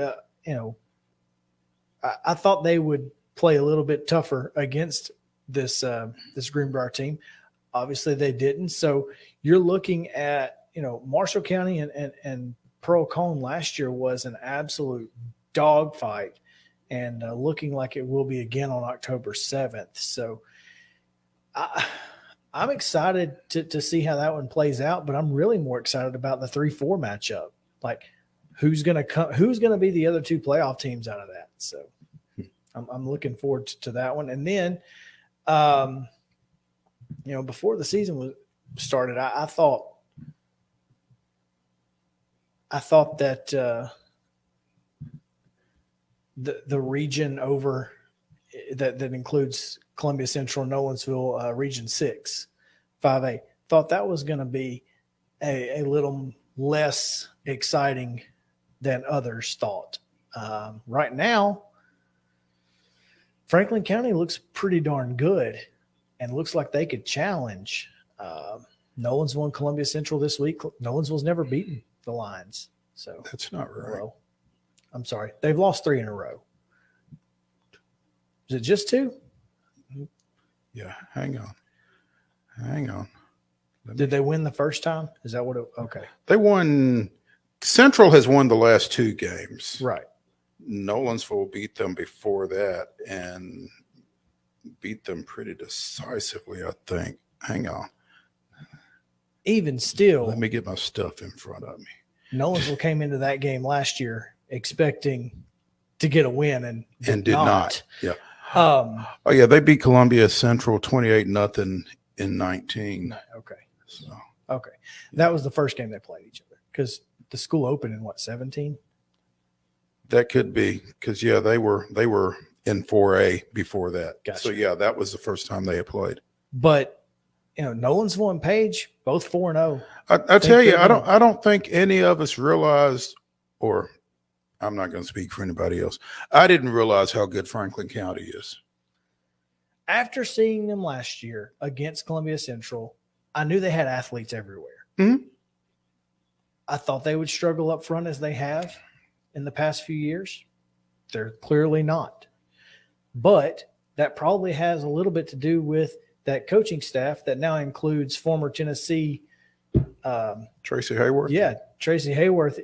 I thought they would play a little bit tougher against this Greenbrier team. Obviously they didn't. So you're looking at, Marshall County and Pearl Cone last year was an absolute dogfight, and looking like it will be again on October 7th. So I'm excited to see how that one plays out, but I'm really more excited about the 3-4 matchup. Like who's going to be the other 2 playoff teams out of that. So I'm looking forward to that one. And then, before the season was started, I thought that the region over that includes Columbia Central, Nolensville, Region 6, 5A, thought that was going to be a little less exciting than others thought. Right now, Franklin County looks pretty darn good and looks like they could challenge Nolensville and Columbia Central this week. Nolensville's never beaten the Lions. So that's not right. I'm sorry. They've lost 3 in a row. Is it just 2? Yeah. Hang on. Did they win the first time? Is that what it? Okay. They won. Central has won the last 2 games. Right. Nolensville beat them before that and beat them pretty decisively, I think. Hang on. even still, let me get my stuff in front of me. Nolensville came into that game last year expecting to get a win and did not. Yeah. Oh yeah, they beat Columbia Central 28-0 in 19. Okay. So okay, that was the first game they played each other because the school opened in 17. That could be because they were in 4A before that. Gotcha. So yeah, that was the first time they had played. But Nolensville and Page both 4-0. I tell you, I don't think any of us realized, or I'm not going to speak for anybody else. I didn't realize how good Franklin County is. After seeing them last year against Columbia Central, I knew they had athletes everywhere. Mm-hmm. I thought they would struggle up front as they have in the past few years. They're clearly not. But that probably has a little bit to do with that coaching staff that now includes former Tennessee Tracy Hayworth. Yeah, Tracy Hayworth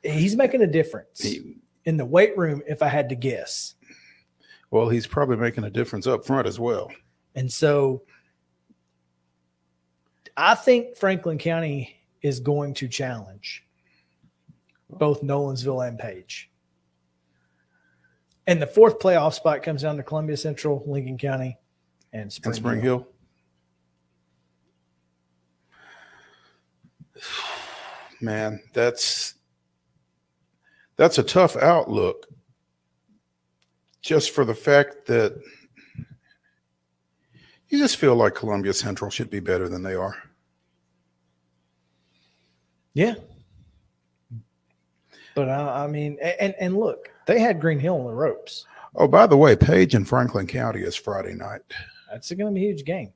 he's making a difference in the weight room, if I had to guess. Well, he's probably making a difference up front as well. And so I think Franklin County is going to challenge both Nolensville and Page. And the fourth playoff spot comes down to Columbia Central, Lincoln County, and Spring Hill. Man, that's a tough outlook just for the fact that you just feel like Columbia Central should be better than they are. Yeah. But I mean, and look, they had Green Hill on the ropes. Oh, by the way, Page and Franklin County is Friday night. That's going to be a huge game.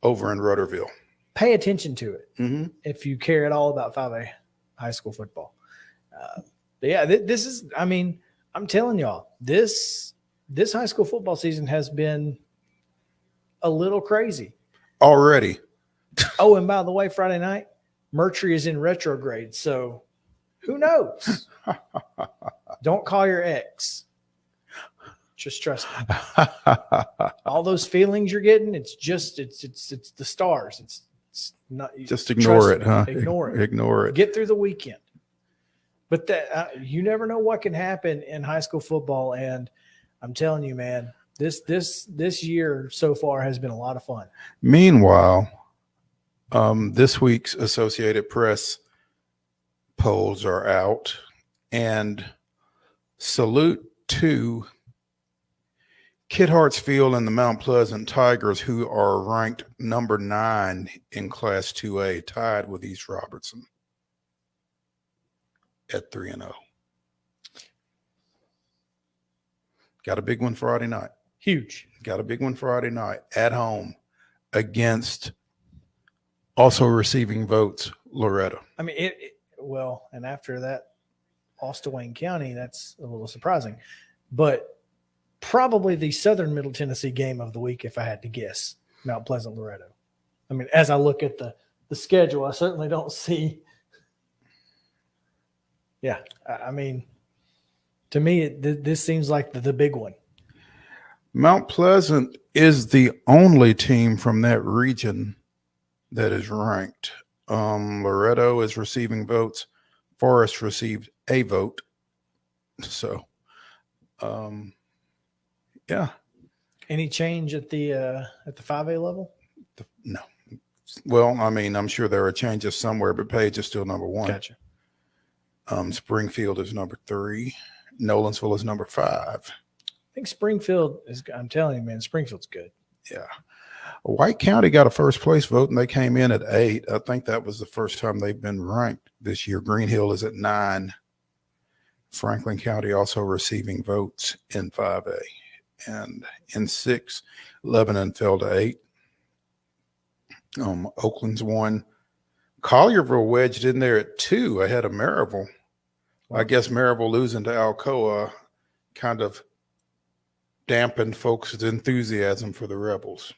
Over in Rutherville. Pay attention to it if you care at all about 5A high school football. But yeah, this is, I mean, I'm telling y'all, this high school football season has been a little crazy. Already. Oh, and by the way, Friday night, Mercury is in retrograde. So who knows? Don't call your ex. Just trust me. All those feelings you're getting, it's the stars. It's not. Just ignore it, huh? Ignore it. Ignore it. Get through the weekend. But that you never know what can happen in high school football, and I'm telling you, man, this year so far has been a lot of fun. Meanwhile, this week's Associated Press polls are out, and salute to Kid Hartsfield and the Mount Pleasant Tigers, who are ranked number 9 in Class 2A, tied with East Robertson at 3-0. Got a big one Friday night. Huge. Got a big one Friday night at home against also receiving votes, Loretto. I mean, and after that, lost to Wayne County, that's a little surprising. But probably the Southern Middle Tennessee game of the week, if I had to guess, Mount Pleasant, Loretto. I mean, as I look at the schedule, I certainly don't see. Yeah, I mean, to me, this seems like the big one. Mount Pleasant is the only team from that region that is ranked. Loretto is receiving votes. Forest received a vote. So, yeah. Any change at the 5A level? No. Well, I mean, I'm sure there are changes somewhere, but Page is still number 1. Gotcha. Springfield is number 3. Nolensville is number 5. I think Springfield is. I'm telling you, man, Springfield's good. Yeah. White County got a first place vote, and they came in at 8. I think that was the first time they've been ranked this year. Green Hill is at 9. Franklin County also receiving votes in 5A. And in 6, Lebanon fell to 8. Oakland's 1. Collierville wedged in there at 2 ahead of Maryville. I guess Maryville losing to Alcoa kind of dampened folks' enthusiasm for the Rebels.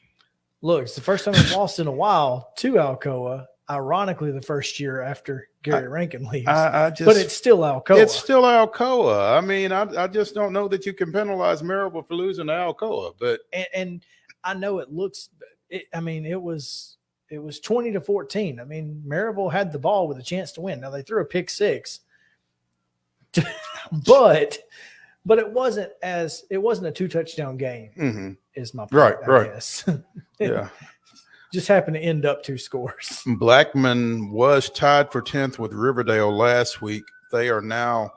Look, it's the first time they've lost in a while to Alcoa. Ironically, the first year after Gary Rankin leaves. But it's still Alcoa. It's still Alcoa. I mean, I just don't know that you can penalize Maryville for losing to Alcoa. But and I know it looks it was 20-14. I mean, Maryville had the ball with a chance to win. Now they threw a pick six, but it wasn't a 2-touchdown game. Mm-hmm. Is my point, right. I guess. Yeah. Just happened to end up 2 scores. Blackman was tied for 10th with Riverdale last week. They are now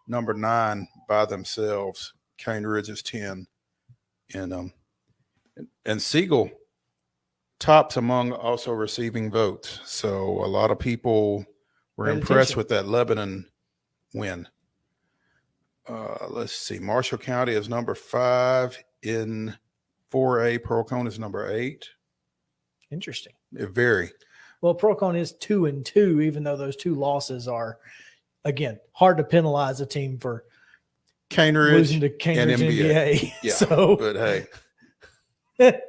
number 9 by themselves. Cane Ridge is 10. And Siegel tops among also receiving votes. So a lot of people were impressed with that Lebanon win. Let's see. Marshall County is number 5 in 4A. Pearl-Cohn is number 8. Interesting. Very. Well, Pearl-Cohn is 2-2, even though those 2 losses are, again, hard to penalize a team for Cane Ridge losing to Cane Ridge NBA. Yeah, so, but hey,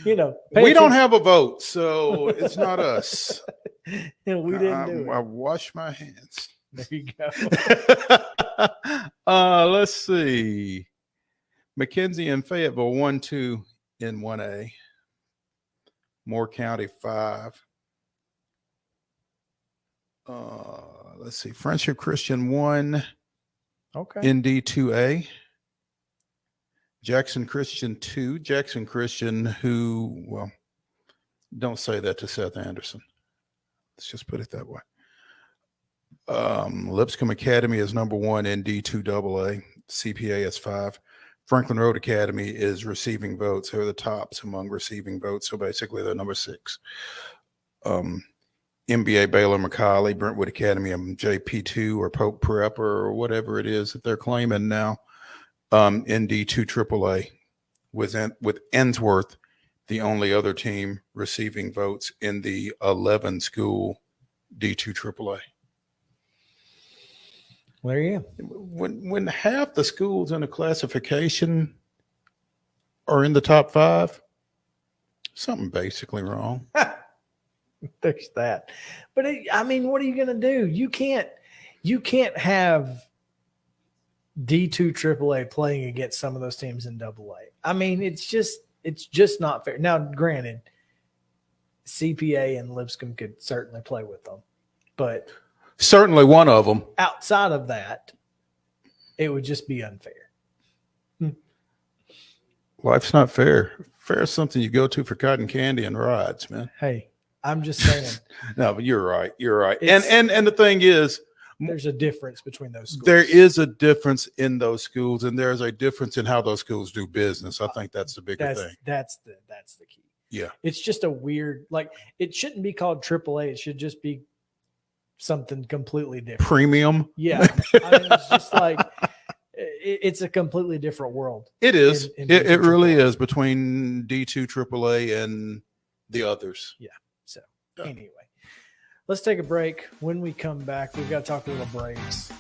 we don't have a vote, so it's not us. We didn't do it. I wash my hands. There you go. Let's see. McKenzie and Fayetteville 1-2 in 1A. Moore County 5. Let's see. Friendship Christian 1. Okay. ND2A. Jackson Christian 2. Jackson Christian, who, well, don't say that to Seth Anderson. Let's just put it that way. Lipscomb Academy is number 1, ND2AA. CPA is 5. Franklin Road Academy is receiving votes. They're the tops among receiving votes. So basically they're number 6. MBA Baylor McCallie, Brentwood Academy, JP2 or Pope Prep or whatever it is that they're claiming now. ND2 AAA with Ensworth, the only other team receiving votes in the 11 school D2 AAA. Well, there you go. When half the schools in a classification are in the top 5, something basically wrong. There's that. But what are you going to do? You can't have D2 AAA playing against some of those teams in AA. It's just not fair. Now, granted, CPA and Lipscomb could certainly play with them, but certainly one of them. Outside of that, it would just be unfair. Life's not fair. Fair is something you go to for cotton candy and rides, man. Hey, I'm just saying. No, but you're right. You're right. And the thing is, there's a difference between those schools. There is a difference in those schools, and there's a difference in how those schools do business. I think that's the bigger thing. That's the key. Yeah. It's just a weird, it shouldn't be called AAA. It should just be something completely different. Premium. Yeah. It's just it's a completely different world. It is. It really is between D2 AAA and the others. Yeah. So anyway, let's take a break. When we come back, we've got to talk a little Braves.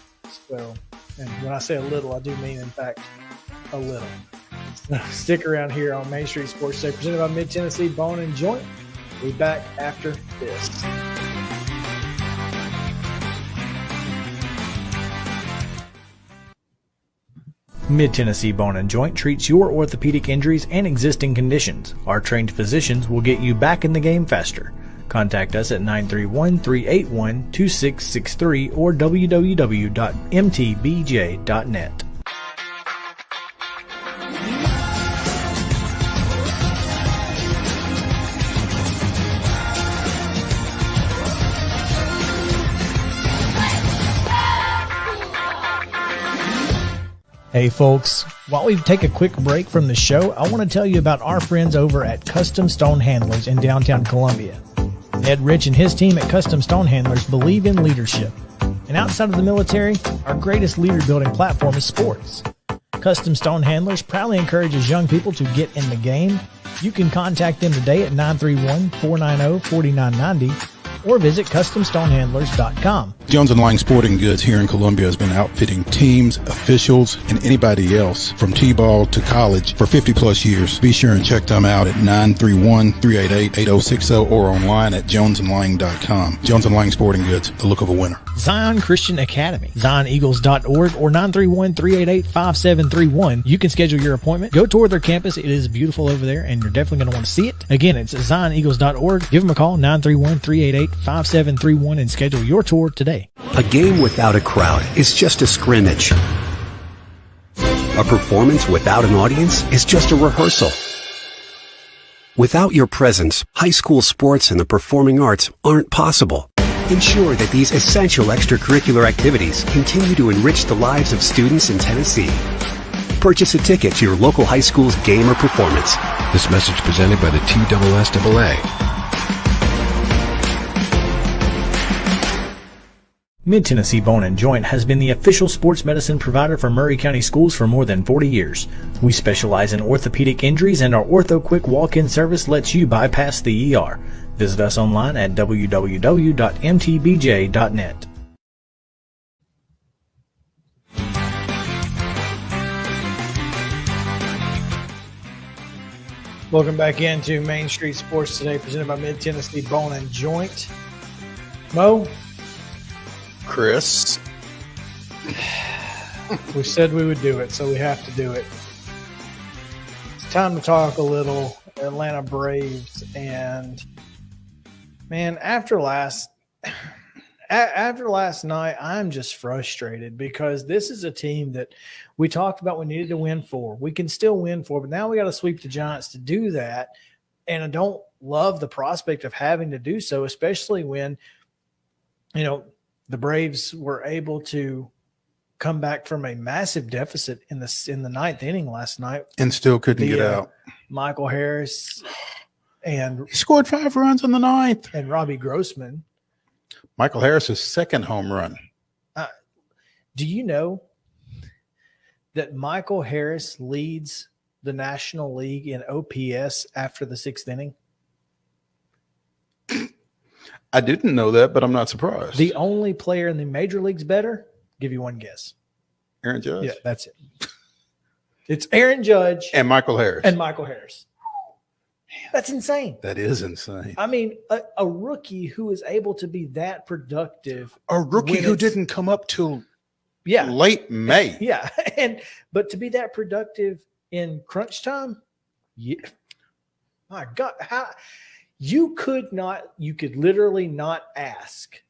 So, and when I say a little, I do mean, in fact, a little. So stick around here on Main Street Sports Day, presented by Mid-Tennessee Bone and Joint. We'll be back after this. Mid-Tennessee Bone and Joint treats your orthopedic injuries and existing conditions. Our trained physicians will get you back in the game faster. Contact us at 931-381-2663 or www.mtbj.net. Hey folks, while we take a quick break from the show, I want to tell you about our friends over at Custom Stone Handlers in downtown Columbia. Ed Rich and his team at Custom Stone Handlers believe in leadership. And outside of the military, our greatest leader building platform is sports. Custom Stone Handlers proudly encourages young people to get in the game. You can contact them today at 931-490-4990 or visit CustomStonehandlers.com. Jones & Lang Sporting Goods here in Columbia has been outfitting teams, officials, and anybody else from T-ball to college for 50-plus years. Be sure and check them out at 931-388-8060 or online at jonesandlang.com. Jones & Lang Sporting Goods, the look of a winner. Zion Christian Academy, ZionEagles.org or 931-388-5731. You can schedule your appointment. Go tour their campus. It is beautiful over there, and you're definitely going to want to see it. Again, it's ZionEagles.org. Give them a call, 931-388-5731, and schedule your tour today. A game without a crowd is just a scrimmage. A performance without an audience is just a rehearsal. Without your presence, high school sports and the performing arts aren't possible. Ensure that these essential extracurricular activities continue to enrich the lives of students in Tennessee. Purchase a ticket to your local high school's game or performance. This message presented by the TSSAA. Mid-Tennessee Bone & Joint has been the official sports medicine provider for Maury County Schools for more than 40 years. We specialize in orthopedic injuries, and our Ortho Quick walk-in service lets you bypass the ER. Visit us online at www.mtbj.net. Welcome back into Main Street Sports Today, presented by Mid-Tennessee Bone & Joint. Mo? Chris? We said we would do it, so we have to do it. It's time to talk a little Atlanta Braves. And, man, after last night, I'm just frustrated because this is a team that we talked about we needed to win for. We can still win for, but now we got to sweep the Giants to do that. And I don't love the prospect of having to do so, especially when, you know, the Braves were able to come back from a massive deficit in the ninth inning last night and still couldn't get out. Michael Harris and he scored 5 runs in the ninth. And Robbie Grossman. Michael Harris's second home run. Do you know that Michael Harris leads the National League in OPS after the 6th inning? I didn't know that, but I'm not surprised. The only player in the major leagues better, give you one guess. Aaron Judge? Yeah, that's it. It's Aaron Judge. And Michael Harris. Man, that's insane. That is insane. I mean, a rookie who is able to be that productive. A rookie who didn't come up till late May. Yeah. But to be that productive in crunch time, yeah. My God, how you could literally not ask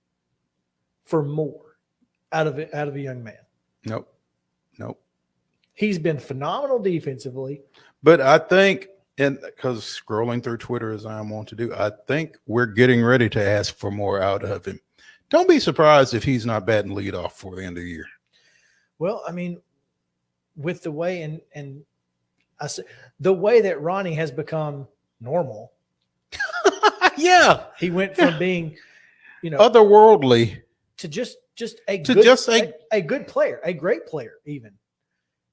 for more out of a young man. Nope. He's been phenomenal defensively. But I think, and because scrolling through Twitter as I want to do, I think we're getting ready to ask for more out of him. Don't be surprised if he's not batting leadoff for the end of the year. Well, I mean, with the way and the way that Ronnie has become normal. Yeah, he went from being, otherworldly to just a good player, a great player, even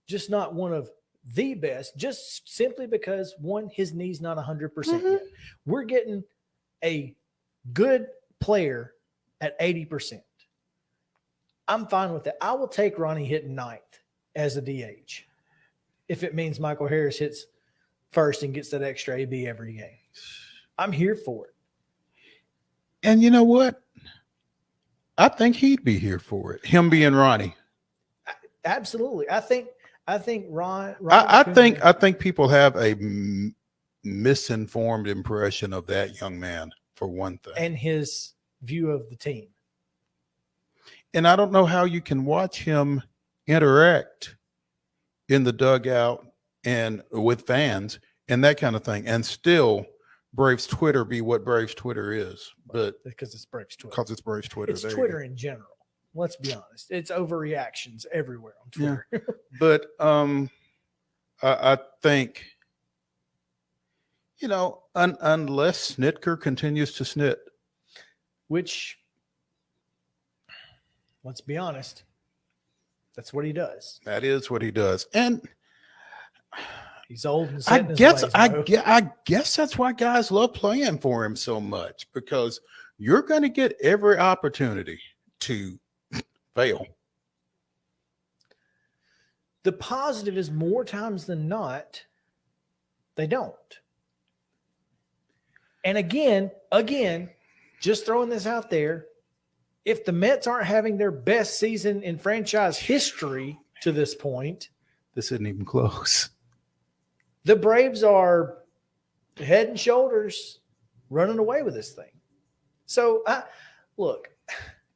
just not one of the best. Just simply because his knee's not 100% yet. We're getting a good player at 80%. I'm fine with that. I will take Ronnie hitting ninth as a DH if it means Michael Harris hits first and gets that extra AB every game. I'm here for it. And you know what? I think he'd be here for it. Him being Ronnie. Absolutely. I think Ron. I think people have a misinformed impression of that young man, for one thing, and his view of the team. And I don't know how you can watch him interact in the dugout and with fans and that kind of thing, and still Braves Twitter be what Braves Twitter is. But because it's Braves Twitter. Because it's Braves Twitter. It's Twitter in general. Let's be honest. It's overreactions everywhere on Twitter. Yeah. But I think, unless Snitker continues to snit. Which, let's be honest, that's what he does. That is what he does. And He's old and I guess that's why guys love playing for him so much, because you're going to get every opportunity to fail. The positive is more times than not, they don't. And again, just throwing this out there, if the Mets aren't having their best season in franchise history to this point, this isn't even close. The Braves are head and shoulders running away with this thing. So, look,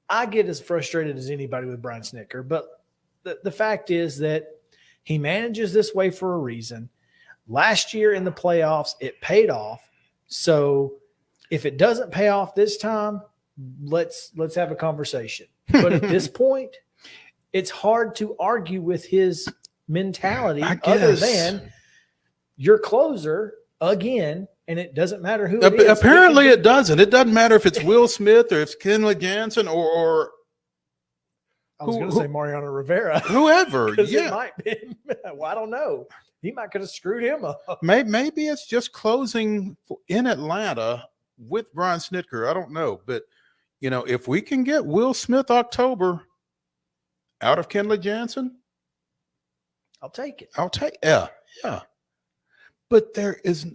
I get as frustrated as anybody with Brian Snitker, but the fact is that he manages this way for a reason. Last year in the playoffs, it paid off. So if it doesn't pay off this time, let's have a conversation. But at this point, it's hard to argue with his mentality other than your closer again, and it doesn't matter who it is. Apparently it doesn't. It doesn't matter if it's Will Smith or if it's Kenley Jansen or I was going to say Mariano Rivera. Whoever, yeah. It might be. Well, I don't know. He might could have screwed him up. Maybe it's just closing in Atlanta with Brian Snitker. I don't know. But, if we can get Will Smith October out of Kenley Jansen, I'll take it. Yeah. But there's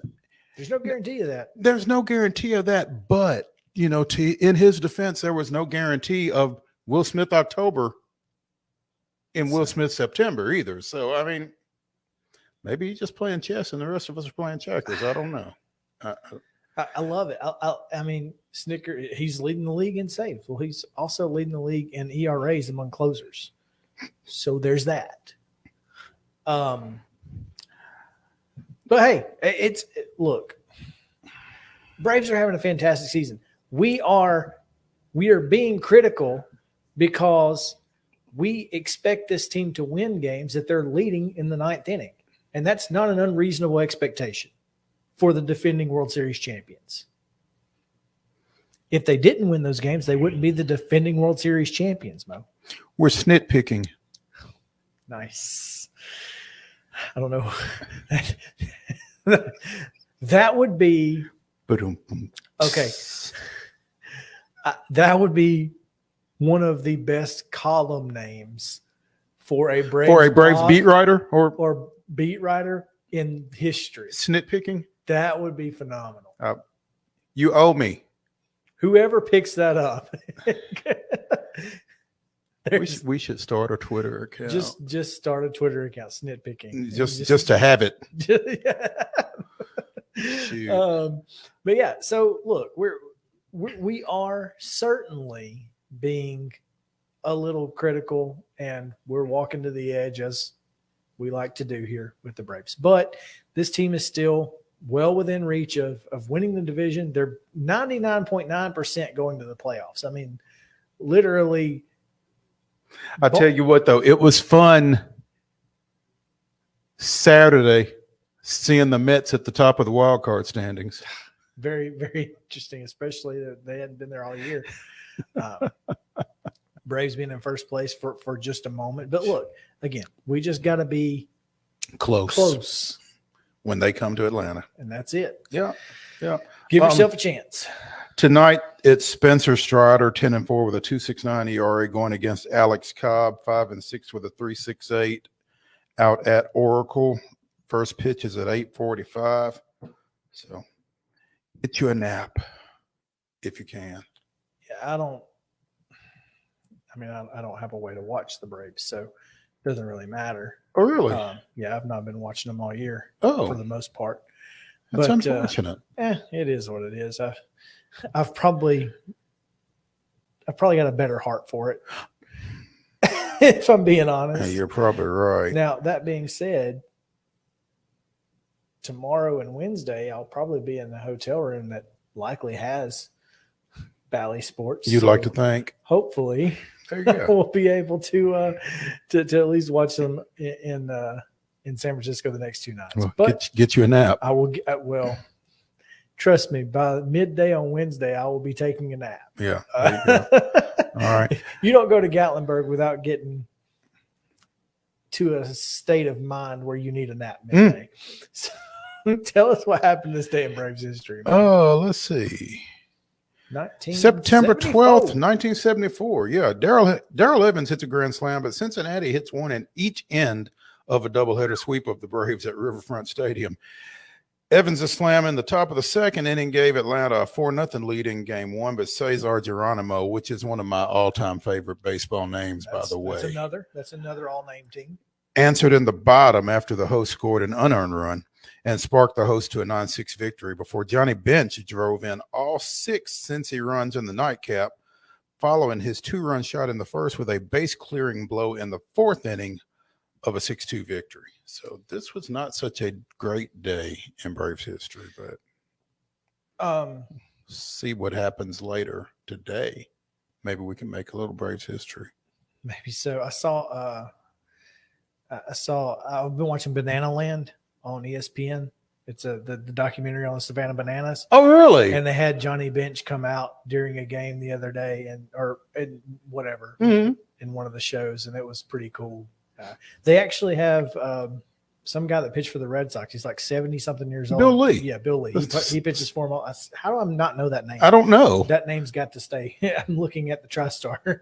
no guarantee of that. There's no guarantee of that. But, in his defense, there was no guarantee of Will Smith October in Will Smith September either. So, I mean, maybe he's just playing chess and the rest of us are playing checkers. I don't know. I love it. I mean, Snitker, he's leading the league in saves. Well, he's also leading the league in ERAs among closers. So there's that. But hey, look, Braves are having a fantastic season. We are being critical because we expect this team to win games that they're leading in the ninth inning. And that's not an unreasonable expectation for the defending World Series champions. If they didn't win those games, they wouldn't be the defending World Series champions, Mo. We're snitpicking. Nice. I don't know. That would be okay. That would be one of the best column names for a Braves beat writer or beat writer in history. Snitpicking. That would be phenomenal. You owe me. Whoever picks that up. We should start a Twitter account. Just start a Twitter account, Snitpicking. Just to have it. But yeah, so look, we are certainly being a little critical, and we're walking to the edge as we like to do here with the Braves. But this team is still well within reach of winning the division. They're 99.9% going to the playoffs. I mean, literally. I'll tell you what, though, it was fun Saturday seeing the Mets at the top of the wild card standings. Very, very interesting, especially that they hadn't been there all year. Braves being in first place for just a moment. But look, again, we just got to be close when they come to Atlanta. And that's it. Yeah. Give yourself a chance. Tonight, it's Spencer Strider, 10-4 with a 2.69 ERA, going against Alex Cobb, 5-6 with a 3.68 out at Oracle. First pitch is at 8:45. So get you a nap if you can. Yeah, I don't have a way to watch the Braves, so it doesn't really matter. Oh, really? Yeah, I've not been watching them all year for the most part. That's unfortunate. It is what it is. I've probably got a better heart for it, if I'm being honest. Yeah, you're probably right. Now, that being said, tomorrow and Wednesday, I'll probably be in the hotel room that likely has Bally Sports. You'd like to think? Hopefully, there you go. We'll be able to at least watch them in San Francisco the next 2 nights. Well, but get you a nap. I will. Trust me, by midday on Wednesday, I will be taking a nap. Yeah. There you go. All right. You don't go to Gatlinburg without getting to a state of mind where you need a nap midday. So tell us what happened this day in Braves history. Oh, let's see. September 12th, 1974. Yeah, Darrell Evans hits a grand slam, but Cincinnati hits one in each end of a doubleheader sweep of the Braves at Riverfront Stadium. Evans' slam in the top of the second inning gave Atlanta a 4-0 lead in game one, but Cesar Geronimo, which is one of my all-time favorite baseball names, by the way. That's another all-name team. Answered in the bottom after the host scored an unearned run and sparked the host to a 9-6 victory before Johnny Bench drove in all 6 Cincy runs in the nightcap, following his 2-run shot in the first with a base-clearing blow in the 4th inning of a 6-2 victory. So this was not such a great day in Braves history, but see what happens later today. Maybe we can make a little Braves history. Maybe so. I've been watching Banana Land on ESPN. It's the documentary on the Savannah Bananas. Oh, really? And they had Johnny Bench come out during a game the other day in one of the shows, and it was pretty cool. They actually have some guy that pitched for the Red Sox. He's like 70-something years old. Bill Lee. Yeah, Bill Lee. He pitches for him. How do I not know that name? I don't know. That name's got to stay. I'm looking at the TriStar.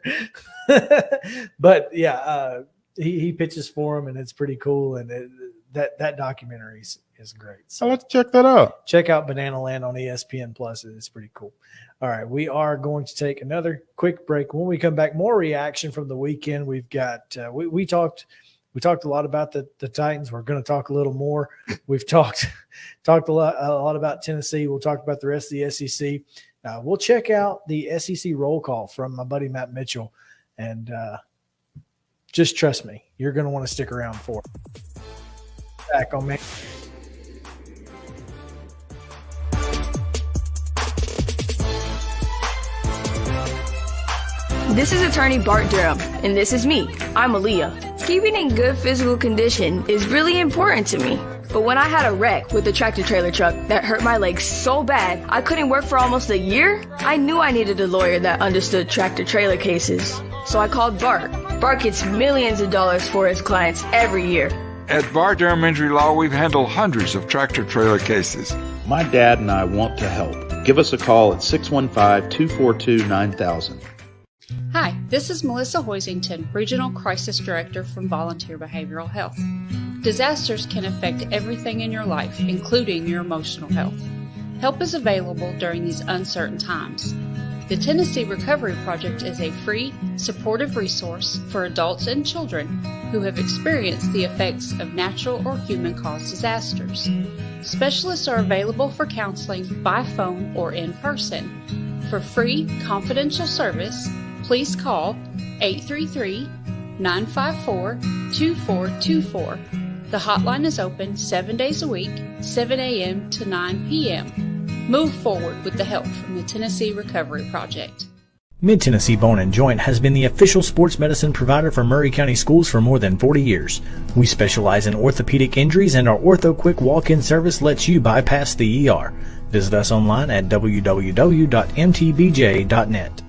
But, yeah, he pitches for him, and it's pretty cool. And that documentary is great. So I'll have to check that out. Check out Banana Land on ESPN Plus. It's pretty cool. All right, we are going to take another quick break. When we come back, more reaction from the weekend. We've got we talked a lot about the Titans. We're going to talk a little more. We've talked a lot about Tennessee. We'll talk about the rest of the SEC. We'll check out the SEC roll call from my buddy Matt Mitchell, and just trust me, you're going to want to stick around for it. Back on me. This is attorney Bart Durham, and this is me. I'm Aaliyah. Keeping in good physical condition is really important to me. But when I had a wreck with a tractor-trailer truck that hurt my legs so bad I couldn't work for almost a year, I knew I needed a lawyer that understood tractor-trailer cases. So I called Bart. Bart gets millions of dollars for his clients every year. At Bart Durham Injury Law, we've handled hundreds of tractor-trailer cases. My dad and I want to help. Give us a call at 615-242-9000. Hi, this is Melissa Hoisington, Regional Crisis Director from Volunteer Behavioral Health. Disasters can affect everything in your life, including your emotional health. Help is available during these uncertain times. The Tennessee Recovery Project is a free, supportive resource for adults and children who have experienced the effects of natural or human-caused disasters. Specialists are available for counseling by phone or in person. For free, confidential service, please call 833-954-2424. The hotline is open 7 days a week, 7 a.m. to 9 p.m. Move forward with the help from the Tennessee Recovery Project. Mid-Tennessee Bone & Joint has been the official sports medicine provider for Maury County Schools for more than 40 years. We specialize in orthopedic injuries, and our Ortho Quick walk-in service lets you bypass the ER. Visit us online at www.mtbj.net.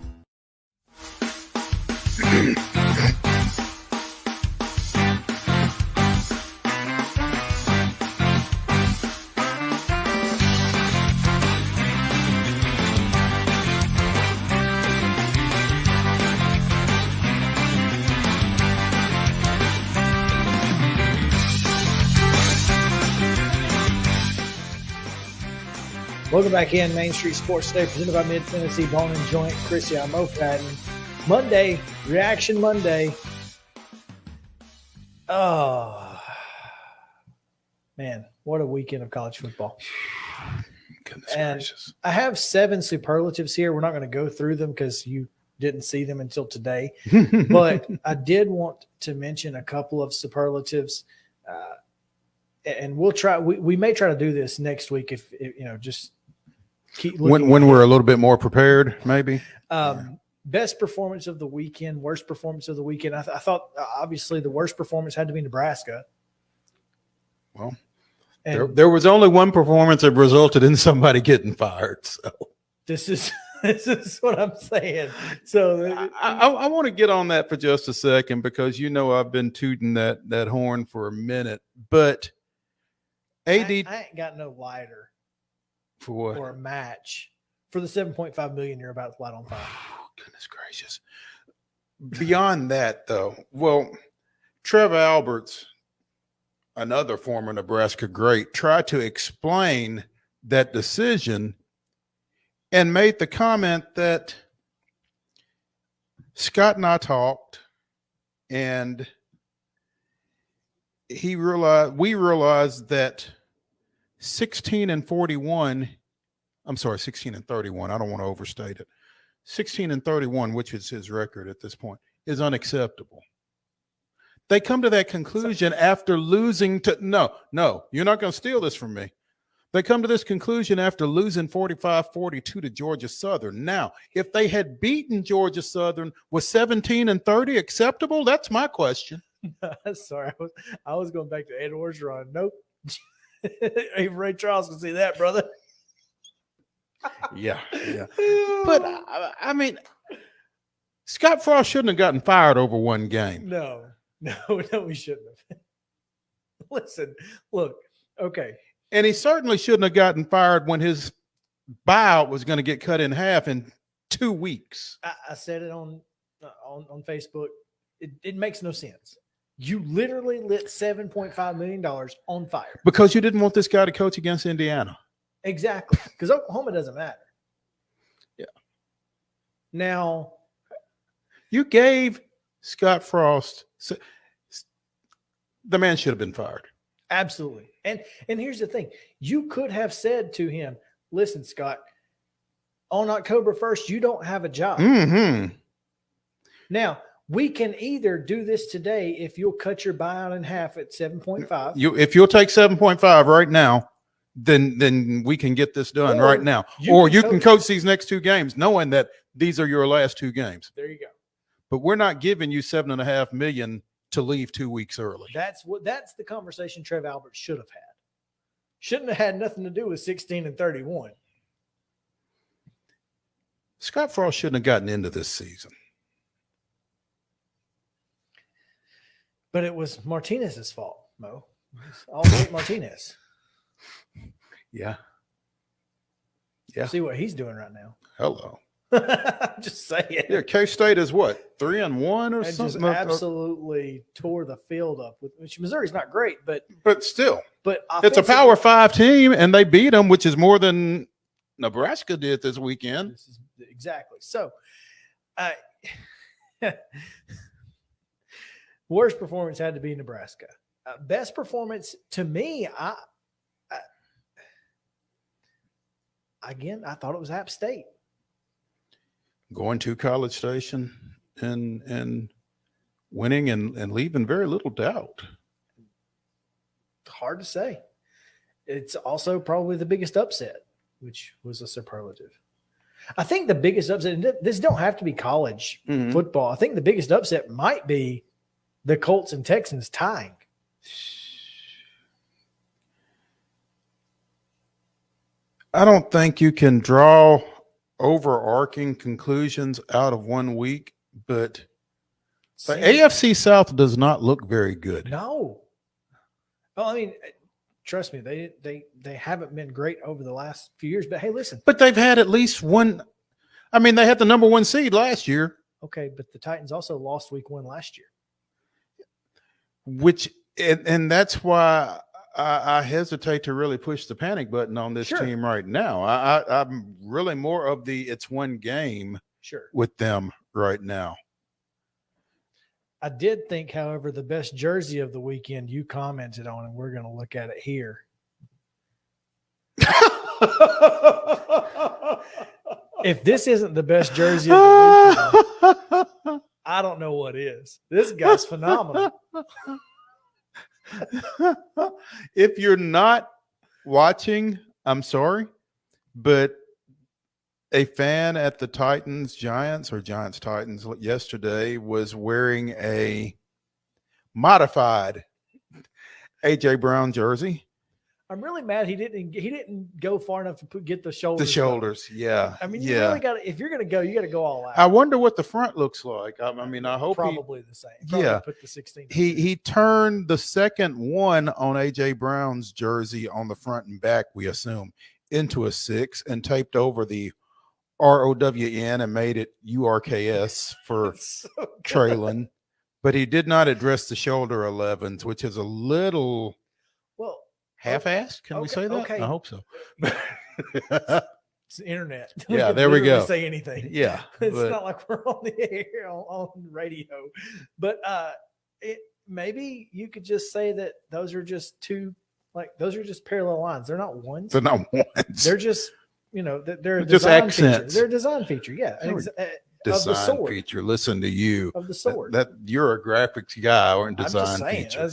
Welcome back in Main Street Sports Today, presented by Mid-Tennessee Bone & Joint. Chris Mopatin. Monday, Reaction Monday. Oh, man, what a weekend of college football. Goodness and gracious. I have 7 superlatives here. We're not going to go through them because you didn't see them until today. But I did want to mention a couple of superlatives. And we'll try. We may try to do this next week if just keep looking. When we're a little bit more prepared, maybe. Best performance of the weekend, worst performance of the weekend. I thought obviously the worst performance had to be Nebraska. Well, there was only one performance that resulted in somebody getting fired. So this is This is what I'm saying. So I want to get on that for just a second because I've been tooting that horn for a minute, but AD I ain't got no lighter for what? For a match for the $7.5 million you're about to light on fire. Oh, goodness gracious! Beyond that, though, well, Trev Alberts, another former Nebraska great, tried to explain that decision and made the comment that Scott and I talked, and we realized that 16 and 31, I'm sorry, 16 and 31, I don't want to overstate it. 16 and 31, which is his record at this point, is unacceptable. They come to that conclusion after losing to, no, you're not going to steal this from me. They come to this conclusion after losing 45-42 to Georgia Southern. Now, if they had beaten Georgia Southern, was 17 and 30 acceptable? That's my question. Sorry, I was going back to Ed Orgeron. Nope. Even Ray Charles can see that, brother. Yeah. But, I mean, Scott Frost shouldn't have gotten fired over one game. No, we shouldn't have. Listen, look, okay. And he certainly shouldn't have gotten fired when his buyout was going to get cut in half in 2 weeks. I said it on Facebook. It makes no sense. You literally lit $7.5 million on fire. Because you didn't want this guy to coach against Indiana. Exactly. Because Oklahoma doesn't matter. Yeah. Now, you gave Scott Frost, the man should have been fired. Absolutely. And here's the thing. You could have said to him, listen, Scott, on October 1st, you don't have a job. Mm-hmm. Now, we can either do this today if you'll cut your buyout in half at 7.5. If you'll take 7.5 right now, then we can get this done right now. Or you can coach these next 2 games knowing that these are your last 2 games. There you go. But we're not giving you $7.5 million to leave 2 weeks early. That's the conversation Trev Alberts should have had. Shouldn't have had nothing to do with 16 and 31. Scott Frost shouldn't have gotten into this season. But it was Martinez's fault, Mo. All Nate Martinez. Yeah. See what he's doing right now. Hello. Just saying. Yeah, K-State is what, 3-1 or and something? Just absolutely tore the field up. Which Missouri's not great, but still. But it's a Power 5 team, and they beat them, which is more than Nebraska did this weekend. Exactly. So, worst performance had to be Nebraska. Best performance to me, I thought it was App State. Going to College Station and winning and leaving very little doubt. Hard to say. It's also probably the biggest upset, which was a superlative. I think the biggest upset, this don't have to be college football. I think the biggest upset might be the Colts and Texans tying. I don't think you can draw overarching conclusions out of 1 week, but the AFC South does not look very good. No. Well, I mean, trust me, they haven't been great over the last few years, but hey, listen. But they've had at least one. I mean, they had the number 1 seed last year. Okay, but the Titans also lost week 1 last year. And that's why I hesitate to really push the panic button on this team right now. I'm really more of it's one game with them right now. I did think, however, the best jersey of the weekend you commented on, and we're going to look at it here. If this isn't the best jersey of the weekend, I don't know what is. This guy's phenomenal. If you're not watching, I'm sorry, but a fan at the Giants Titans yesterday was wearing a modified A.J. Brown jersey. I'm really mad he didn't go far enough to get the shoulders. The shoulders, yeah. I mean, you really got to, if you're going to go, you got to go all out. I wonder what the front looks like. I mean, I hope probably the same. Probably put the 16. He turned the second one on AJ Brown's jersey on the front and back, we assume, into a 6 and taped over the ROWN and made it URKS for so Traylon. But he did not address the shoulder 11s, which is a little half-assed. Can we say that? Okay. I hope so. It's the internet. Yeah, there we go. Say anything. Yeah, it's not like we're on the air on radio, but maybe you could just say that those are just those are just parallel lines. They're not ones. They're not ones. They're just they're a just design accents. Feature. They're a design feature. Yeah, design feature. Listen to you. Of the sword. That you're a graphics guy or a design I'm just saying, feature.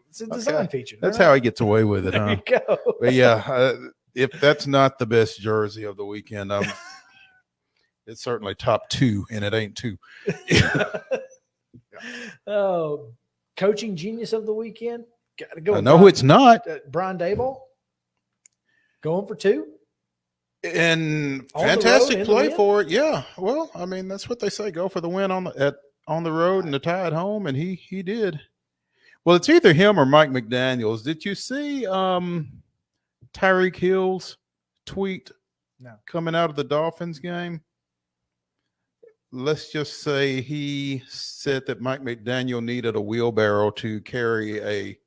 It's a design feature. That's how he gets away with it, there huh? you go. But yeah, if that's not the best jersey of the weekend, it's certainly top 2, and it ain't 2. Oh, coaching genius of the weekend. Got to go. No, it's not. Brian Daboll going for 2. And On fantastic play for it. Yeah. Well, I mean, that's what they say. Go for the win on the road and the tie at home, and he did. Well, it's either him or Mike McDaniels. Did you see Tyreek Hill's tweet coming out of the Dolphins game? Let's just say he said that Mike McDaniel needed a wheelbarrow to carry a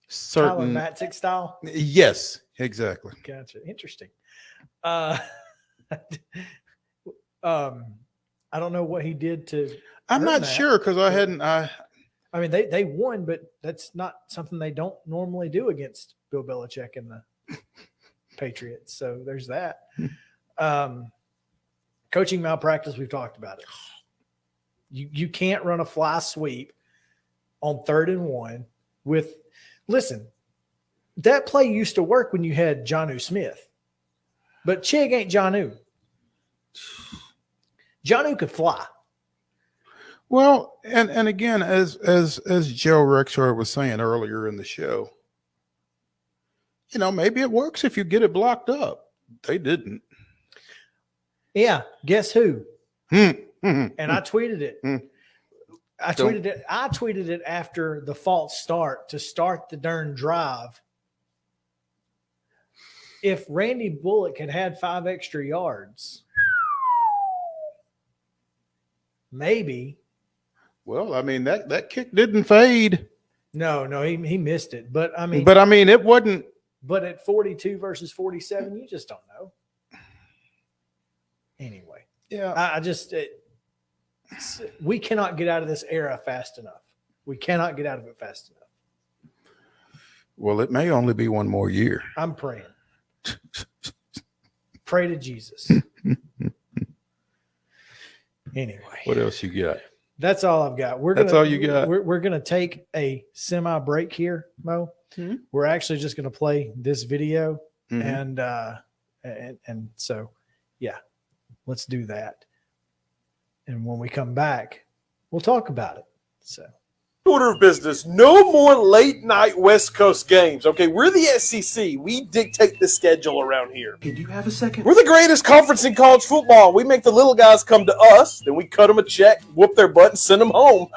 certain Matzik style. Yes, exactly. Gotcha. Interesting. I don't know what he did to. I'm not sure because I mean, they won, but that's not something they don't normally do against Bill Belichick and the Patriots. So there's that. Coaching malpractice, we've talked about it. You can't run a fly sweep on 3rd and 1 with – listen, that play used to work when you had Jonnu Smith. But Chig ain't Jonnu. Jonnu could fly. Well, and again, as Joe Rexrod was saying earlier in the show, maybe it works if you get it blocked up. They didn't. Yeah. Guess who? And I tweeted it. I tweeted it after the false start to start the darn drive. If Randy Bullock had 5 extra yards, maybe. Well, I mean, that kick didn't fade. No, he missed it. But I mean, it wasn't. But at 42 versus 47, you just don't know. Anyway, yeah, we cannot get out of this era fast enough. We cannot get out of it fast enough. Well, it may only be one more year. I'm praying. Pray to Jesus. Anyway, what else you got? That's all I've got. That's all you got. We're going to take a semi break here, Mo. Mm-hmm. We're actually just going to play this video, and so, yeah, let's do that. And when we come back, we'll talk about it. So. Order of business, no more late night West Coast games. Okay, we're the SEC. We dictate the schedule around here. Hey, do you have a second? We're the greatest conference in college football. We make the little guys come to us, then we cut them a check, whoop their butt, and send them home.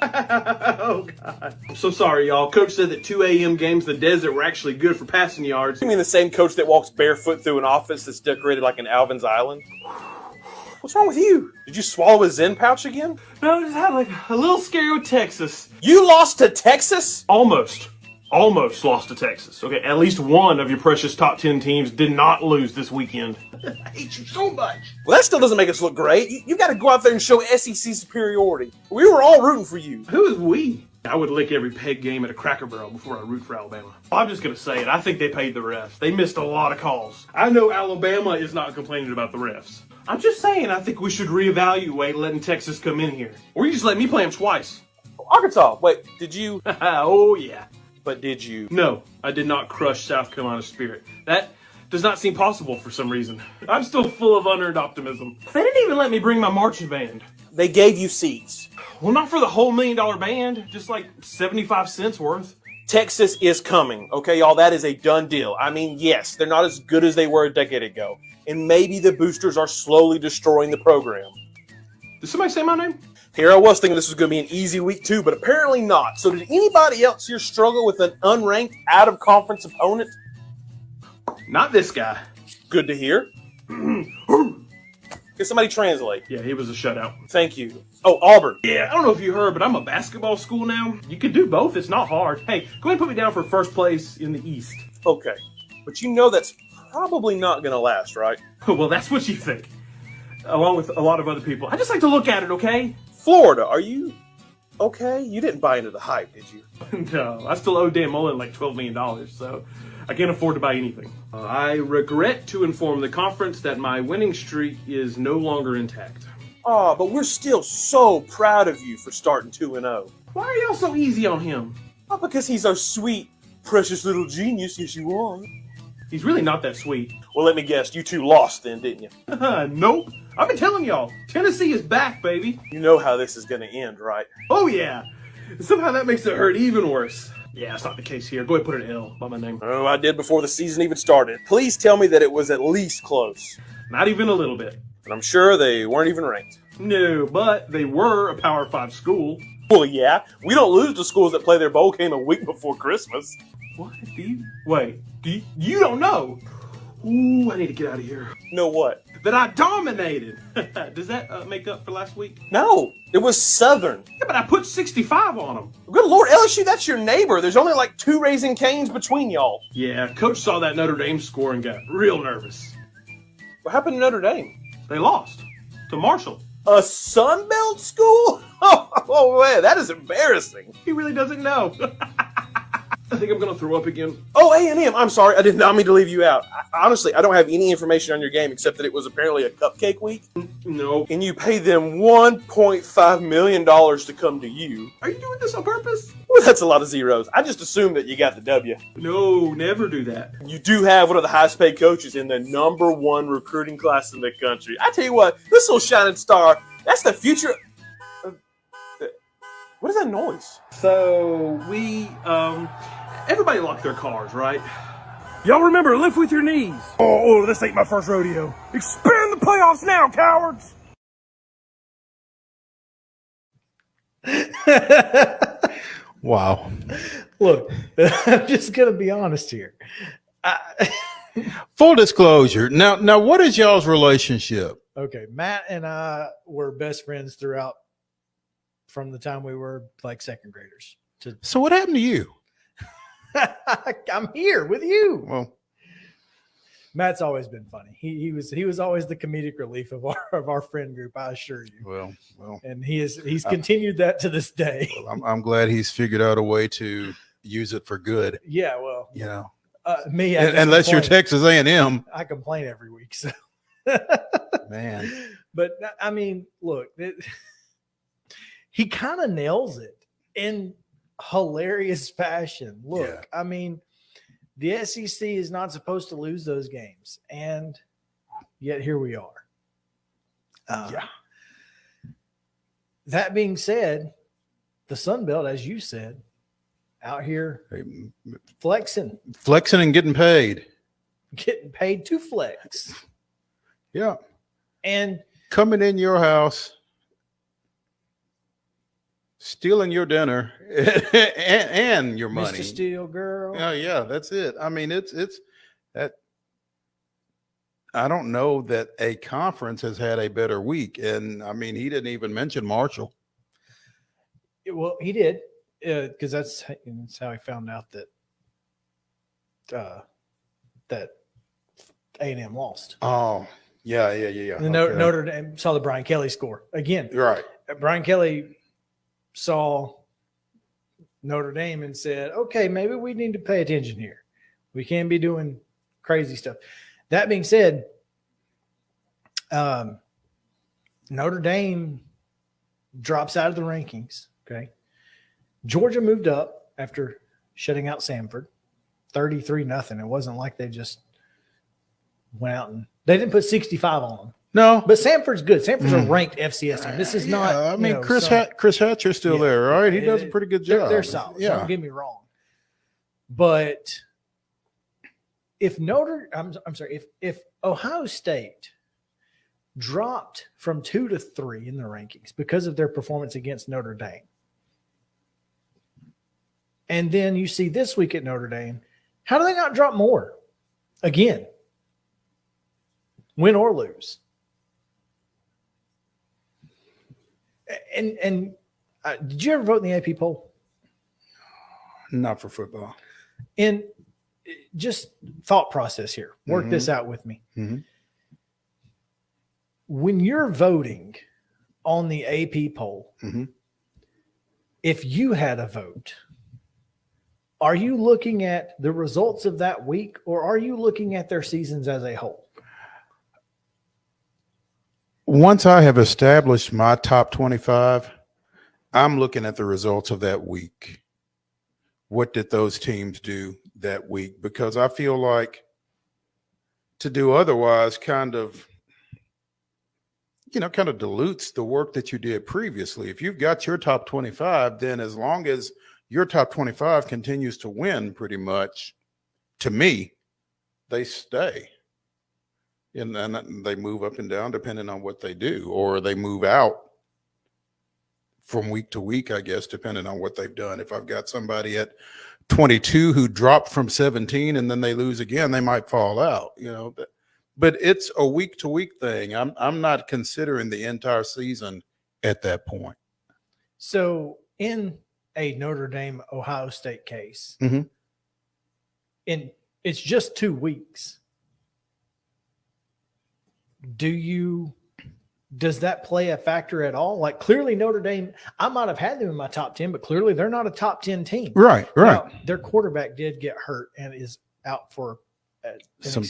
Oh, God. I'm so sorry, y'all. Coach said that 2 a.m. games in the desert were actually good for passing yards. You mean the same coach that walks barefoot through an office that's decorated like an Alvin's Island? What's wrong with you? Did you swallow a Zen pouch again? No, I just had like a little scare with Texas. You lost to Texas? Almost lost to Texas. Okay, at least one of your precious top 10 teams did not lose this weekend. I hate you so much. Well, that still doesn't make us look great. You got to go out there and show SEC superiority. We were all rooting for you. Who is we? I would lick every peg game at a Cracker Barrel before I root for Alabama. I'm just going to say it. I think they paid the refs. They missed a lot of calls. I know Alabama is not complaining about the refs. I'm just saying I think we should reevaluate letting Texas come in here. Or you just let me play them twice. Arkansas, wait, did you? Oh, yeah. But did you? No, I did not crush South Carolina's spirit. That does not seem possible for some reason. I'm still full of unearned optimism. They didn't even let me bring my marching band. They gave you seats. Well, not for the whole $1 million band, just like 75 cents worth. Texas is coming. Okay, y'all, that is a done deal. I mean, yes, they're not as good as they were a decade ago. And maybe the boosters are slowly destroying the program. Did somebody say my name? Here I was thinking this was going to be an easy week too, but apparently not. So did anybody else here struggle with an unranked, out-of-conference opponent? Not this guy. Good to hear. Can somebody translate? Yeah, he was a shutout. Thank you. Oh, Auburn. Yeah, I don't know if you heard, but I'm a basketball school now. You can do both. It's not hard. Hey, go ahead and put me down for first place in the East. Okay. But you know that's probably not going to last, right? Well, that's what you think. Along with a lot of other people. I just like to look at it, okay? Florida, are you okay? You didn't buy into the hype, did you? No, I still owe Dan Mullen like $12 million, so I can't afford to buy anything. I regret to inform the conference that my winning streak is no longer intact. Oh, but we're still so proud of you for starting 2-0. Why are y'all so easy on him? Oh, because he's our sweet, precious little genius. Yes, you are. He's really not that sweet. Well, let me guess. You two lost then, didn't you? Nope. I've been telling y'all. Tennessee is back, baby. You know how this is going to end, right? Oh, yeah. Somehow that makes it hurt even worse. Yeah, it's not the case here. Go ahead and put an L by my name. Oh, I did before the season even started. Please tell me that it was at least close. Not even a little bit. And I'm sure they weren't even ranked. No, but they were a Power 5 school. Well, yeah. We don't lose to schools that play their bowl game a week before Christmas. What? You don't know? Ooh, I need to get out of here. Know what? That I dominated. Does that make up for last week? No, it was Southern. Yeah, but I put 65 on them. Good Lord, LSU, that's your neighbor. There's only like 2 Raising Canes between y'all. Yeah, Coach saw that Notre Dame score and got real nervous. What happened to Notre Dame? They lost to Marshall. A Sun Belt school? Oh man, that is embarrassing. He really doesn't know. I think I'm going to throw up again. Oh, A&M. I'm sorry. I did not mean to leave you out. Honestly, I don't have any information on your game except that it was apparently a cupcake week. No. And you paid them $1.5 million to come to you. Are you doing this on purpose? Well, that's a lot of zeros. I just assumed that you got the W. No, never do that. You do have one of the highest paid coaches in the #1 recruiting class in the country. I tell you what, this little shining star, that's the future. What is that noise? So, everybody locked their cars, right? Y'all remember, lift with your knees. Oh, this ain't my first rodeo. Expand the playoffs now, cowards! Wow. Look, I'm just going to be honest here. Full disclosure. Now, what is y'all's relationship? Okay, Matt and I were best friends throughout from the time we were like second graders. So what happened to you? I'm here with you. Well, Matt's always been funny. He was always the comedic relief of our friend group. I assure you. Well, and he's continued that to this day. Well, I'm glad he's figured out a way to use it for good. Yeah, well, you know, me unless you're Texas A&M, I complain every week. So, man. But I mean, look, he kind of nails it in hilarious fashion. Look, yeah. I mean, the SEC is not supposed to lose those games, and yet here we are. Yeah. That being said, the Sun Belt, as you said, out here flexing and getting paid to flex. Yeah. And coming in your house, stealing your dinner and your money. Mr. Steel Girl. Oh, yeah, that's it. I mean, it's that. I don't know that a conference has had a better week. And I mean, he didn't even mention Marshall. Well, he did, because that's how he found out that A&M lost. Oh, yeah. And Notre Dame saw the Brian Kelly score again. Right. Brian Kelly saw Notre Dame and said, okay, maybe we need to pay attention here. We can't be doing crazy stuff. That being said, Notre Dame drops out of the rankings. Okay. Georgia moved up after shutting out Samford 33-0. It wasn't like they just went out and they didn't put 65 on them. No, but Samford's good. Samford's a ranked FCS team. This is not. I mean, Chris Hatcher's still there, right? He does a pretty good job. They're solid. Yeah. Don't get me wrong. But if if Ohio State dropped from 2 to 3 in the rankings because of their performance against Notre Dame, and then you see this week at Notre Dame, how do they not drop more? Again, win or lose. And did you ever vote in the AP poll? Not for football. And just thought process here. Work this out with me. When you're voting on the AP poll, if you had a vote, are you looking at the results of that week, or are you looking at their seasons as a whole? Once I have established my top 25, I'm looking at the results of that week. What did those teams do that week? Because I feel like to do otherwise kind of dilutes the work that you did previously. If you've got your top 25, then as long as your top 25 continues to win pretty much, to me, they stay. And then they move up and down depending on what they do, or they move out from week to week, I guess, depending on what they've done. If I've got somebody at 22 who dropped from 17 and then they lose again, they might fall out, but it's a week to week thing. I'm not considering the entire season at that point. So in a Notre Dame Ohio State case, it's just 2 weeks. Does that play a factor at all? Like, clearly Notre Dame, I might have had them in my top 10, but clearly they're not a top 10 team. Right. Now, their quarterback did get hurt and is out for some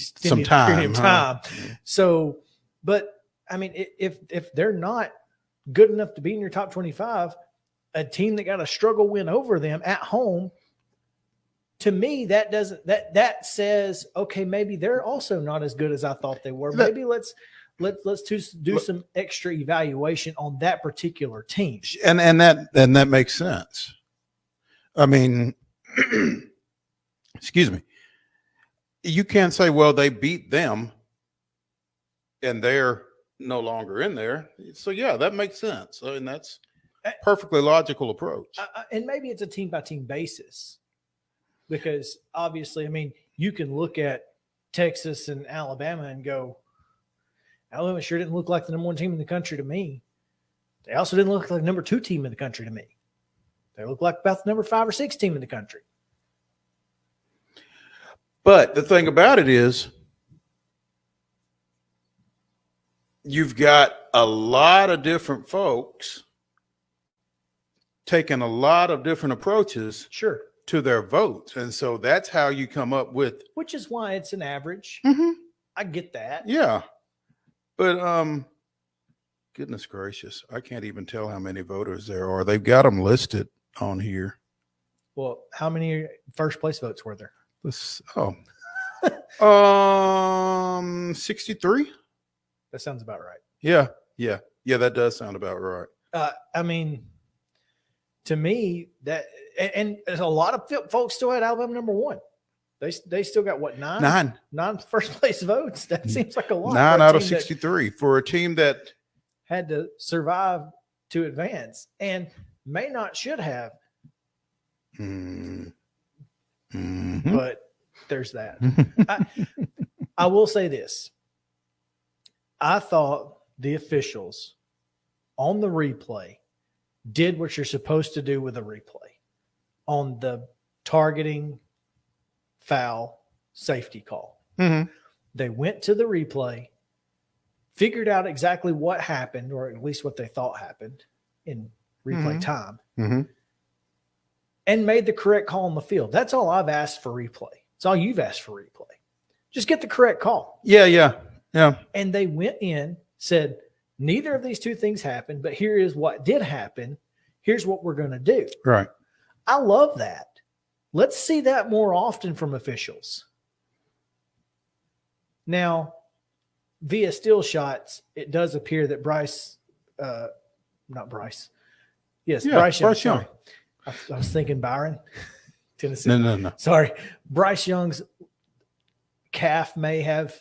time. Period of time. So, but I mean, if they're not good enough to be in your top 25, a team that got a struggle win over them at home, to me, that says, okay, maybe they're also not as good as I thought they were. Maybe let's do some extra evaluation on that particular team. And that makes sense. I mean, excuse me. You can't say, well, they beat them and they're no longer in there. So yeah, that makes sense. I mean, that's a perfectly logical approach. And maybe it's a team by team basis. Because obviously, I mean, you can look at Texas and Alabama and go, Alabama sure didn't look like the number 1 team in the country to me. They also didn't look like the number 2 team in the country to me. They look like about the number 5 or 6 team in the country. But the thing about it is, you've got a lot of different folks taking a lot of different approaches. Sure. To their votes. And so that's how you come up with, which is why it's an average. I get that. Yeah. But goodness gracious, I can't even tell how many voters there are. They've got them listed on here. Well, how many first place votes were there? 63. That sounds about right. Yeah, that does sound about right. I mean, to me, that and a lot of folks still had Alabama number 1. They still got what, 9 first place votes. That seems like a lot. 9 out of 63 for a team that had to survive to advance and should have. But there's that. I will say this. I thought the officials on the replay did what you're supposed to do with a replay on the targeting foul safety call. They went to the replay, figured out exactly what happened, or at least what they thought happened in replay time, and made the correct call on the field. That's all I've asked for replay. It's all you've asked for replay. Just get the correct call. Yeah. And they went in, said, neither of these two things happened, but here is what did happen. Here's what we're going to do. Right. I love that. Let's see that more often from officials. Now, via still shots, it does appear that Bryce Young. I was thinking Byron. Tennessee. No. Sorry. Bryce Young's calf may have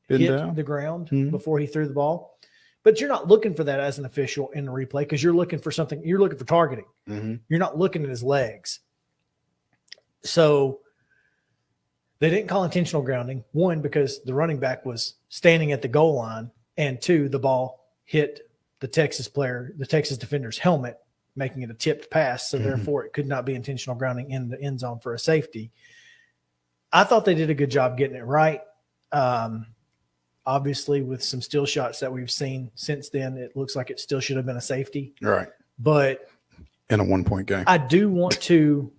hit the ground before he threw the ball. But you're not looking for that as an official in the replay because you're looking for something. You're looking for targeting. You're not looking at his legs. So they didn't call intentional grounding. One, because the running back was standing at the goal line. And two, the ball hit the Texas defender's helmet, making it a tipped pass. So therefore it could not be intentional grounding in the end zone for a safety. I thought they did a good job getting it right. Obviously, with some still shots that we've seen since then, it looks like it still should have been a safety. Right. But in a 1-point game, I do want to.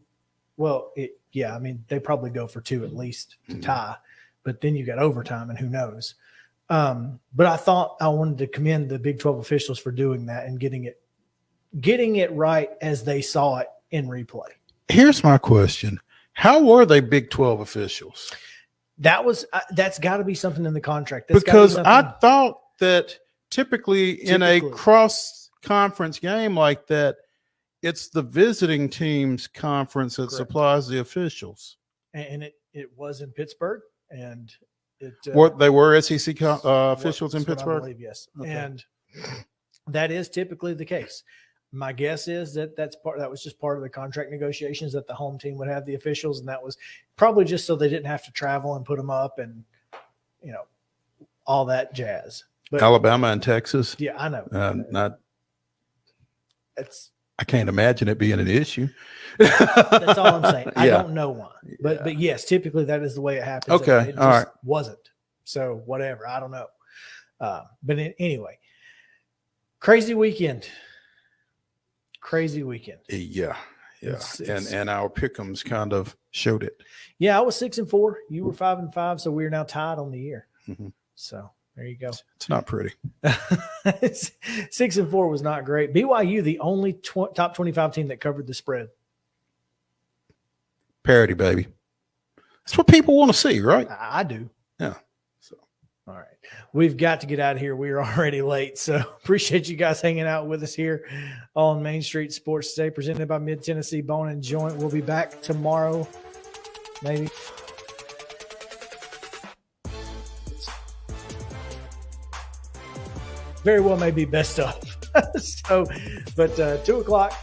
Well, I mean, they probably go for 2 at least to tie, but then you got overtime, and who knows? But I thought I wanted to commend the Big 12 officials for doing that and getting it right as they saw it in replay. Here's my question: how were they Big 12 officials? That's got to be something in the contract. Because I thought that typically in a cross-conference game like that, it's the visiting team's conference that supplies the officials. And it was in Pittsburgh, and they were SEC officials in Pittsburgh? I believe, yes. Okay. And that is typically the case. My guess is that that was just part of the contract negotiations, that the home team would have the officials, and that was probably just so they didn't have to travel and put them up and, all that jazz. But Alabama and Texas. Yeah, I know. I can't imagine it being an issue. That's all I'm saying. I don't know why, but yes, typically that is the way it happens. Okay, it all right. Wasn't so whatever. I don't know. But anyway, crazy weekend. Yeah. And our pick'ems kind of showed it. Yeah, I was 6-4. You were 5-5, so we're now tied on the year. So there you go. It's not pretty. 6-4 was not great. BYU, the only top 25 team that covered the spread. Parity, baby. That's what people want to see, right? I do. Yeah. All right. We've got to get out of here. We are already late. So appreciate you guys hanging out with us here on Main Street Sports Today, presented by Mid-Tennessee Bone and Joint. We'll be back tomorrow, maybe. Very well may be best of. But 2 o'clock,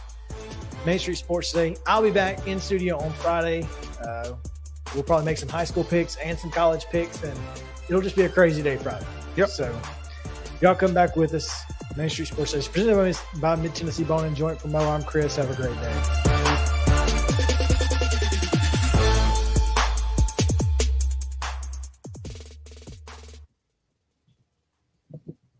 Main Street Sports Today. I'll be back in studio on Friday. We'll probably make some high school picks and some college picks, and it'll just be a crazy day Friday. Yep. So y'all come back with us. Main Street Sports Today, presented by Mid-Tennessee Bone and Joint. From Mo, I'm Chris. Have a great day.